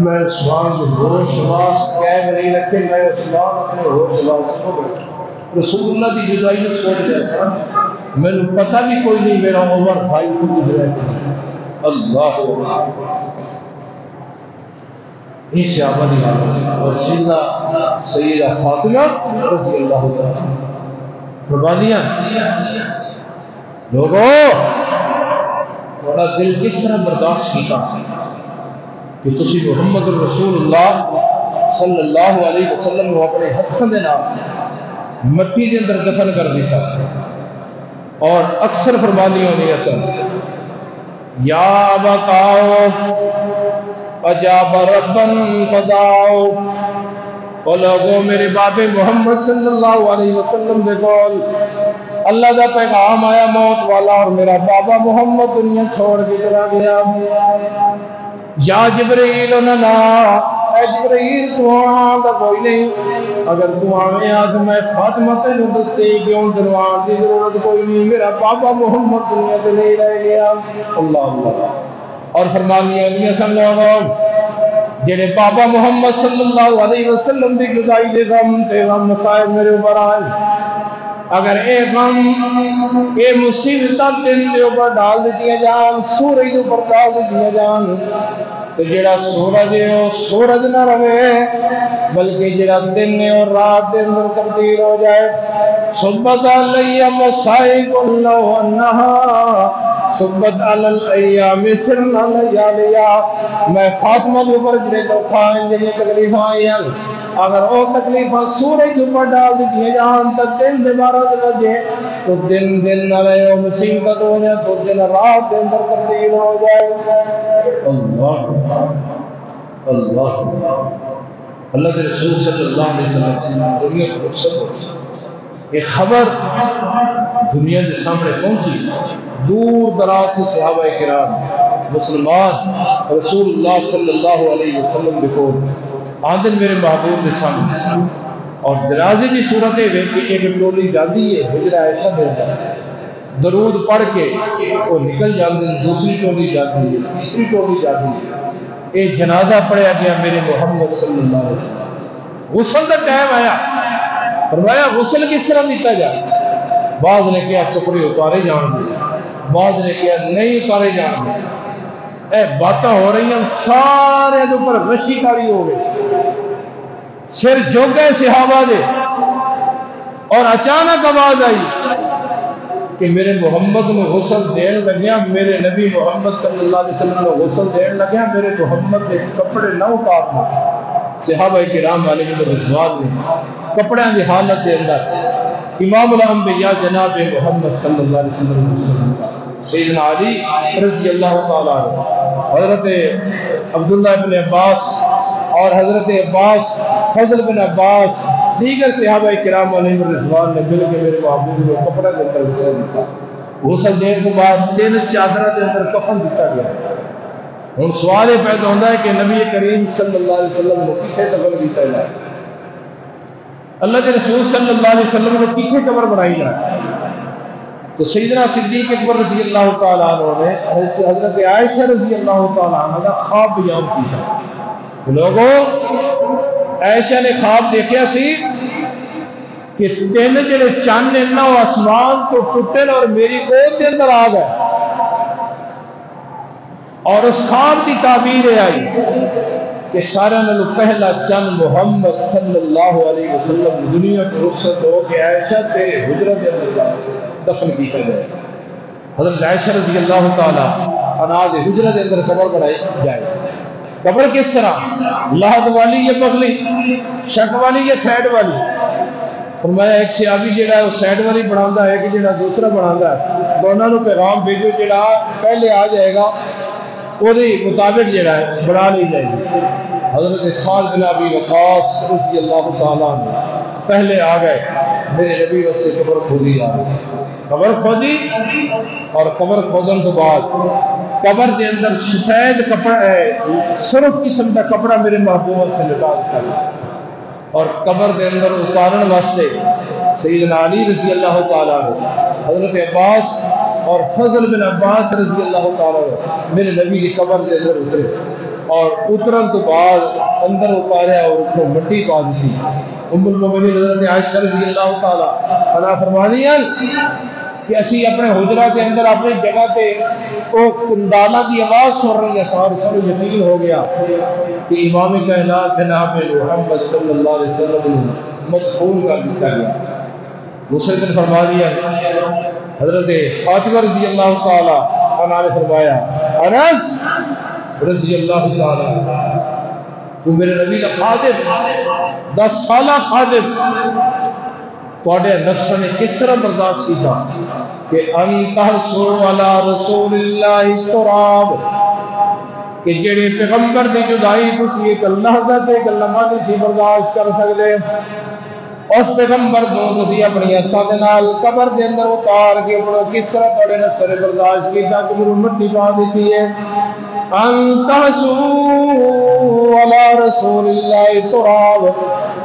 میں عثمان کے ہوش حواس قائم نہیں رکھے. میں عثمان اپنے ہوش حواس کو بیٹھا رسول اللہ کی جدائی میں سوچ رہا تھا. میں نے پتہ بھی کوئی نہیں میرا عمر بھائی کو گزرا ہے. اللہ یہ صحابہ دی حالت اور سیدہ فاطمہ رضی اللہ عنہا قربانیاں. لوگوں تھوڑا دل کس طرح برداشت کیتا کہ تسی محمد رسول اللہ صلی اللہ علیہ وسلم کو اپنے ہاتھوں دے نال مٹی کے اندر دفن کر دیتا. اور اکثر فرمانیوں نے اثر یا بتاؤ اجاب ربن فداؤ. او لوگوں میرے باب محمد صلی اللہ علیہ وسلم دے کول اللہ دا پیغام آیا موت والا اور میرا بابا محمد دنیا چھوڑ کے چلا گیا. یا جبرائیل نہ اے جبرائیل تو آن دا کوئی نہیں. اگر تو آویں آج میں فاطمہ تے نوں دسے کیوں دروان دی ضرورت کوئی نہیں. میرا بابا محمد دنیا تے نہیں رہ گیا. اللہ اللہ. اور فرمانیاں نہیں سن لوگوں جڑے بابا محمد صلی اللہ علیہ وسلم دی جدائی دے غم تے غم مصائب میرے اوپر آئے. اگر اے غم اے مصیبت دن دے اوپر ڈال دیتی جان سورج دے اوپر ڈال دیتی جان تو جڑا سورج ہے وہ سورج نہ رہے بلکہ جڑا دن ہے اور رات دے اندر تبدیل ہو جائے. صبت علی مصائب اللہ انہا صبت علی الایام سرنا لیالیا. میں فاطمہ کے اوپر جڑے دکھا ہیں جڑی تکلیفاں آئی ہیں اگر وہ تکلیفاں سورج کے اوپر ڈال دیتی جان تو دن دے 12 بجے تو دن دن نہ رہے مصیبت ہو جائے تو دن رات دے اندر تبدیل ہو جائے. اللہ اللہ اللہ کے رسول صلی اللہ علیہ وسلم دنیا کو رخصت ہو. یہ خبر دنیا کے سامنے پہنچی. دور دراز کے صحابہ کرام مسلمان رسول اللہ صلی اللہ علیہ وسلم کو آدھن میرے محبوب کے سامنے اور درازی کی صورت ہے کہ ایک ٹولی جاتی ہے حجرہ ایسا دیتا ہے درود پڑھ کے وہ نکل جاتے ہیں. دوسری ٹولی جاتی ہے تیسری ٹولی جاتی ہے. ایک جنازہ پڑھا گیا میرے محمد صلی اللہ علیہ وسلم. غسل کا ٹائم آیا. فرمایا غسل کس طرح دیتا جائے. بعض نے کیا کپڑے اتارے جان دے بعض نے کیا نہیں اتارے جان دے. اے باتیں ہو رہی ہیں سارے کے اوپر غشی کاری ہو گئی. سر جھک گئے صحابہ دے اور اچانک آواز آئی کہ میرے محمد نے غسل دین لگیا. میرے نبی محمد صلی اللہ علیہ وسلم نے غسل دین لگیا. میرے محمد کے کپڑے نہ اتارنا. صحابہ کرام علیہ رضوان نے کپڑے کی حالت کے اندر امام الانبیاء جناب محمد صلی اللہ علیہ وسلم سیدنا علی رضی اللہ تعالیٰ عنہ حضرت عبداللہ بن عباس اور حضرت عباس فضل بن عباس دیگر صحابہ کرام علیہ رضوان نے مل کے میرے محبوب کو کپڑا دے کر غسل دیتا. غسل دینے کے بعد 3 چادروں کے اندر کفن دیتا گیا. ہوں سوال یہ پیدا ہوتا ہے کہ نبی کریم صلی اللہ علیہ وسلم کو کتنے قبر دیتا جائے. اللہ کے رسول صلی اللہ علیہ وسلم کو کتنے قبر بنائی جائے. تو سیدنا صدیق اکبر رضی اللہ تعالیٰ عنہ نے حضرت عائشہ رضی اللہ تعالیٰ عنہ کا خواب بیان کیا. لوگوں عائشہ نے خواب دیکھا سی کہ 3 جڑے چاند ہیں نا وہ آسمان تو ٹوٹے اور میری گود کے اندر آ گئے. اور اس خواب کی تعبیر آئی کہ سارا نلو پہلا چند محمد صلی اللہ علیہ وسلم دنیا کی رخصت ہو کے عائشہ تیرے حجرت کے اندر دفن کیا جائے. حضرت عائشہ رضی اللہ تعالی عنہا دے حجرہ دے اندر قبر بنائی جائے. قبر کس طرح؟ لحد والی یا بغلی، شک والی یا سائڈ والی؟ فرمایا ایک صحابی جڑا ہے وہ سائڈ والی بناتا ہے کہ جڑا دوسرا بناتا ہے، دونوں کو پیغام بھیجو جڑا پہلے آ جائے گا وہ مطابق جڑا ہے بنا لی جائے گی. حضرت سعد بن ابی وقاص رضی اللہ تعالیٰ عنہ پہلے آ گئے، میرے نبی سے قبر کھودی آ گئی. قبر کھودی اور قبر کھودن تو بعد قبر کے اندر سفید کپڑا سرخ قسم کا کپڑا میرے محبوب سے نکال کر اور قبر کے اندر اتارن واسطے سیدنا علی رضی اللہ تعالیٰ عنہ، حضرت عباس اور فضل بن عباس رضی اللہ تعالیٰ عنہ میرے نبی کی قبر کے اندر اترے اور اترن تو بعد اندر اتاریا اور اس کو مٹی پا دی. ام المومنین حضرت عائشہ رضی اللہ تعالیٰ عنہ فرماتی ہیں کہ اسی اپنے حجرہ کے اندر اپنی جگہ پہ وہ کندالا کی آواز سن رہی ہے، سارے یقین ہو گیا کہ امام کائنات جناب محمد صلی اللہ علیہ وسلم مدفون کر دیا گیا. دوسرے دن فرما دیا حضرت فاطمہ رضی اللہ تعالیٰ عنہ نے فرمایا انس رضی اللہ تعالیٰ تو میرے نبی کا خادم 10 سالہ خادم تواڈے نفس نے کس طرح برداشت کیتا کہ انتحسو علی رسول اللہ تراب کہ جڑے پیغمبر دی جدائی تسی ایک لحظہ تے ایک لمحہ نہیں برداشت کر سکتے، اس پیغمبر کو تسی اپنی ہتھاں دے نال قبر دے اندر اتار کے اپنا کس طرح تواڈے نفس نے برداشت کیتا کہ میرے مٹی پا دیتی ہے. انتحسو علی رسول اللہ تراب.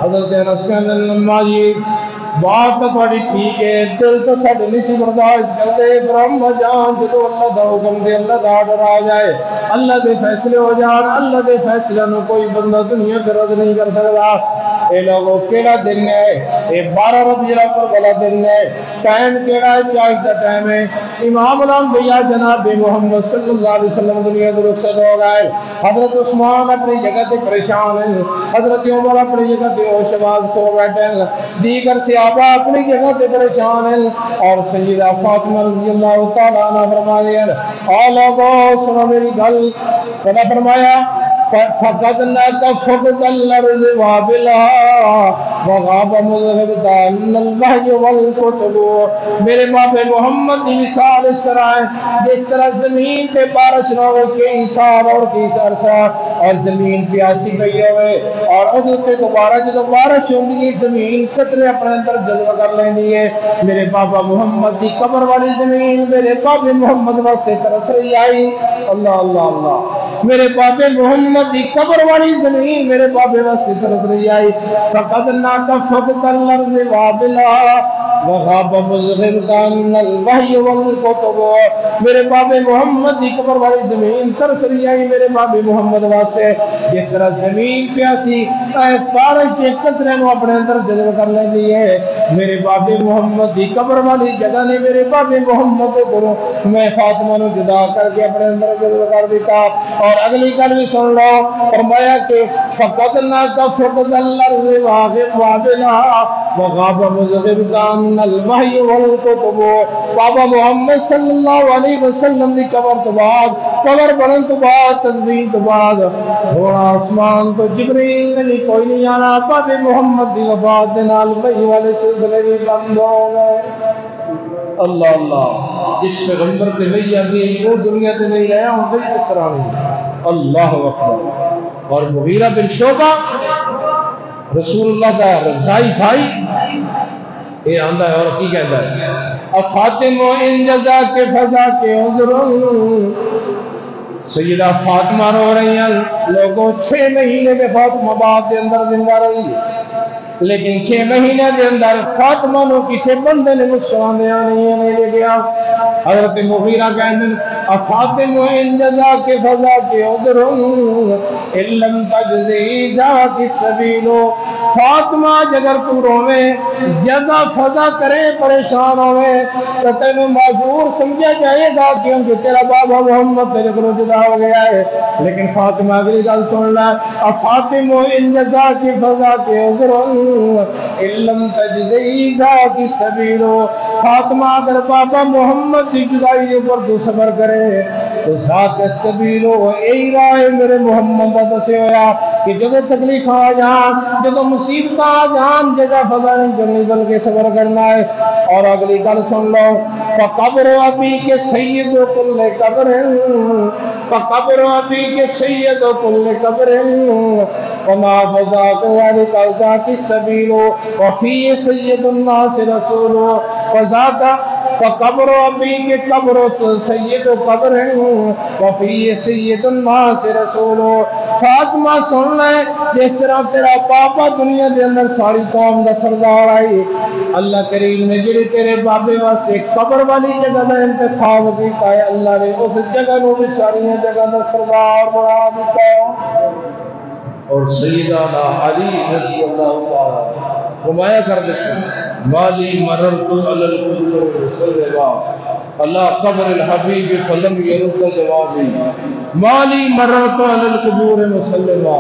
حضرت انس کہنے اللہ جی بات تو تھوڑی ٹھیک ہے، دل تو ساڈے نہیں سی برداشت کرتے، برہم جان جدو اللہ دا حکم دے اللہ دا آرڈر آ جائے، اللہ دے فیصلے ہو جان، اللہ دے فیصلے نو کوئی بندہ دنیا پہ رد نہیں کر سکتا. اے لوگوں کیڑا دن ہے؟ اے 12 ربیع الاول والا دن ہے. ٹائم کیڑا ہے؟ چاہیے دا ٹائم ہے. امام الانبیاء جناب محمد صلی اللہ علیہ وسلم دنیا سے رخصت ہو گئے. حضرت عثمان اپنی جگہ سے پریشان ہیں، حضرت عمر اپنی جگہ سے ہوش باز سو بیٹھے ہیں، دیگر صحابہ اپنی جگہ سے پریشان ہیں اور سیدہ فاطمہ رضی اللہ تعالیٰ عنہ فرماتے ہیں اے لوگوں سنو میری گل. خدا فرمایا فقد نَتَفَقْتَ الْأَرْضِ وَابِلَهَا وَغَابَ مُذْهِبْتَ أَنَّ الْوَحْيَ وَالْكُتُبُ. میرے باپ محمد کی مثال اس طرح ہے جس طرح زمین پہ بارش نہ ہو کئی سال اور کئی عرصہ اور زمین پیاسی پئی ہوئے اور اس پہ دوبارہ جب بارش ہوگی زمین قطرے اپنے اندر جذب کر لینی ہے. میرے بابا محمد کی قبر والی زمین میرے باپ محمد واسطے ترس رہی آئی. اللہ اللہ اللہ. میرے باپ محمد کی قبر والی زمین میرے باپ واسطے ترس رہی آئی. فقد نَتَفَقْتَ الْأَرْضِ وَابِلَهَا وَغَابَ مُذْهِبْتَ أَنَّ الْوَحْيَ وَالْكُتُبُ. میرے باب محمد کی قبر والی زمین ترس رہی آئی میرے باب محمد واسطے جس طرح زمین پیاسی بارش کے قطرے نو اپنے اندر جذب کر لیندی ہے. میرے باب محمد کی قبر والی جگہ نے میرے باب محمد کو میں فاطمہ نو جدا کر کے اپنے اندر جذب کر دیتا. اور اگلی گل بھی سن لو. فرمایا کہ فقد نَتَفَقْتَ الْأَرْضِ وَابِلَهَا وَغَابَ مُذْهِبْتَ أَنَّ الْوَحْيَ وَالْكُتُبُ. بابا محمد صلی اللہ علیہ وسلم کی قبر تو بعد قبر بنن تو بعد تدفین تو بعد تھوڑا آسمان تو جبریل نہیں کوئی نہیں آنا. بابا محمد کی وفات دے نال وحی والے سلسلے بھی بند ہو گئے. اللہ اللہ. جس پیغمبر سے نہیں آتی وہ دنیا سے نہیں آیا ہوں کوئی کس طرح نہیں. اللہ اکبر. اور مغیرہ بن شعبہ رسول اللہ کا رضائی بھائی یہ آندہ ہے اور کی کہتا ہے فاطم ان جزا کے فضا کے عذر. سیدہ فاطمہ رو رہی ہیں. لوگوں 6 مہینے میں فاطمہ باپ کے اندر زندہ رہی لیکن 6 مہینے کے اندر فاطمہ نو کسی بندے نے مسکران دیا نہیں لے گیا. حضرت مغیرہ کہتے ہیں فاطم ان جزا کے فضا کے عذر ان لم تجزی ذات السبیل. فاطمہ جگر تو روے جزا فضا کرے پریشان ہوئے تو تینوں معذور سمجھا جائے گا کیونکہ تیرا بابا محمد تیرے کو جدا ہو گیا ہے. لیکن فاطمہ اگلی گل سن لے فاطمہ ان جزا کی فضا کے عذر علم تجزی ذات سبیل. فاطمہ اگر بابا محمد کی جدائی پر تو صبر کرے تو ذات سبیل یہی راہ میرے محمد کا دسے ہویا کہ جب تکلیف آ جان جب مصیبت آ جان جگہ فضا نہیں کرنی بلکہ صبر کرنا ہے. اور اگلی گل سن لو فقبر ابی کے سید کل قبر فقبر ابی کے سید کل قبر وما فضا ذلك ذات السبيل وفي سید الناس رسول وذاك فقبر ابی کے قبر سید قبر وفی سید الناس رسول. فاطمہ سن لے جس طرح تیرا پاپا دنیا دے اندر ساری قوم دا سردار آئی اللہ کریم نے جڑی تیرے بابے واسطے قبر والی جگہ دا انتخاب کیتا ہے اللہ نے اس جگہ نو بھی ساری جگہ دا سردار بنا دیتا. اور سیدنا علی رضی اللہ تعالی فرمایا کرتے تھے مالی مررت علی القبور وسلما اللہ قبر الحبیب فلم يرد جوابی مالی مررت علی القبور وسلما.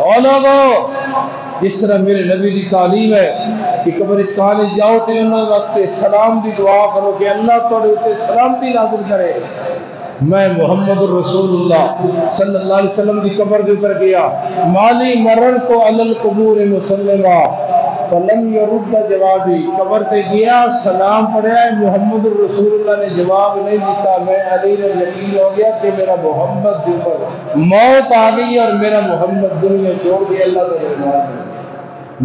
اور لوگو جس طرح میرے نبی کی تعلیم ہے کہ قبرستان جاؤ تو انہوں واسطے سلام دی دعا کرو کہ اللہ تھوڑے تے سلامتی نازل کرے. میں محمد الرسول اللہ صلی اللہ علیہ وسلم کی قبر کے اوپر گیا مالی مررت علی القبور وسلما فلم يرد جوابی قبر تے گیا سلام پڑھیا ہے محمد الرسول اللہ نے جواب نہیں دیتا. میں علی نے یقین ہو گیا کہ میرا محمد دل پر موت آ گئی اور میرا محمد دنیا چھوڑ دیا اللہ تعالی.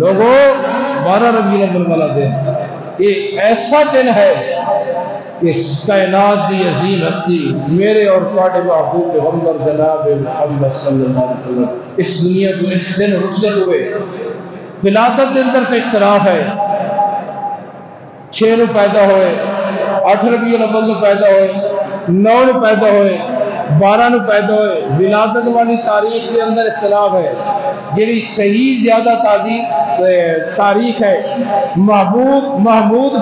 لوگوں 12 ربیع الاول والا دن یہ ایسا دن ہے کہ کائنات دی عظیم ہستی میرے اور تواڈے محبوب پیغمبر جناب محمد صلی اللہ علیہ وسلم اس دنیا کو اس دن رخصت ہوئے. ولادت کے اندر تو اختلاف ہے 6 پیدا ہوئے 8 ربیع الاول میں پیدا ہوئے 9 پیدا ہوئے 12 پیدا ہوئے. ولادت والی تاریخ کے اندر اختلاف ہے. جیڑی صحیح زیادہ تاریخ ہے محمود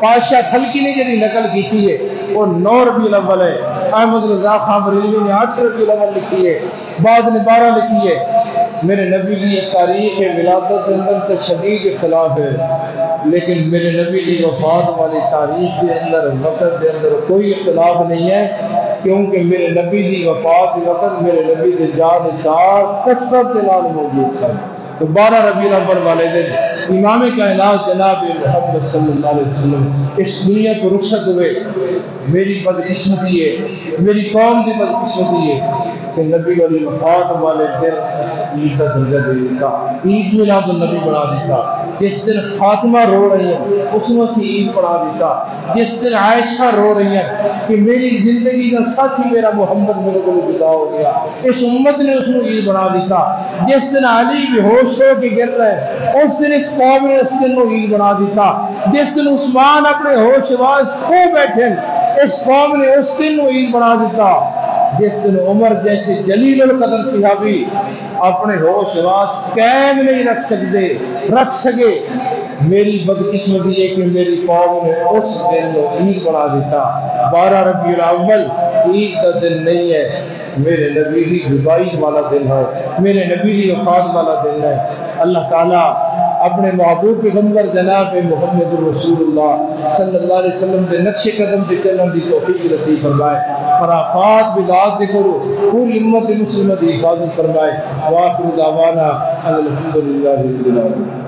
پاشا خلقی نے جڑی نقل کی ہے وہ 9 ربیع الاول ہے. احمد رضا خان بریلوی نے 8 ربیع الاول لکھی ہے بعض نے 12 لکھی ہے. میرے نبی کی ایک تاریخ ہے ولادت کے اندر تو شدید اختلاف ہے لیکن میرے نبی کی وفات والی تاریخ کے اندر وقت کے اندر کوئی اختلاف نہیں ہے کیونکہ میرے نبی کی وفات کے وقت میرے نبی کے جان نثار کثرت کے نال موجود تھا. تو 12 ربیع الاول والے دن امام کائنات جناب محمد صلی اللہ علیہ وسلم اس دنیا کو رخصت ہوئے. میری بدقسمتی ہے میری قوم کی بدقسمتی ہے کہ نبی والی وفات والے دن عید کا درجہ دے دیتا عید میلاد النبی بنا دیتا. جس دن فاطمہ رو رہی ہیں اس میں سے عید پڑھا دیتا. جس دن عائشہ رو رہی ہیں کہ میری زندگی کا ساتھی میرا محمد میرے کو جدا ہو گیا اس امت نے اس کو عید بنا دیتا. جس دن علی بے ہوش ہو کے گر رہے اس دن اس قوم نے اس دن کو عید بنا دیتا. جس دن عثمان اپنے ہوش واس کھو بیٹھے اس قوم نے اس دن کو عید بنا دیتا. جس دن عمر جیسے جلیل القدر صحابی اپنے ہوش واس قائم نہیں رکھ سکے میری بدقسمتی ہے کہ میری قوم نے اس دن کو عید بنا دیتا. 12 ربیع الاول عید کا دن نہیں ہے میرے نبی کی جدائی والا دن ہے میرے نبی کی وفات والا دن ہے. اللہ تعالیٰ اپنے محبوب پیغمبر جناب محمد رسول اللہ صلی اللہ علیہ وسلم کے نقش قدم پہ چلنے کی توفیق نصیب فرمائے. خرافات بدعات سے کرو پوری امت مسلمہ کی حفاظت فرمائے. واخر دعوانا الحمدللہ رب العالمین.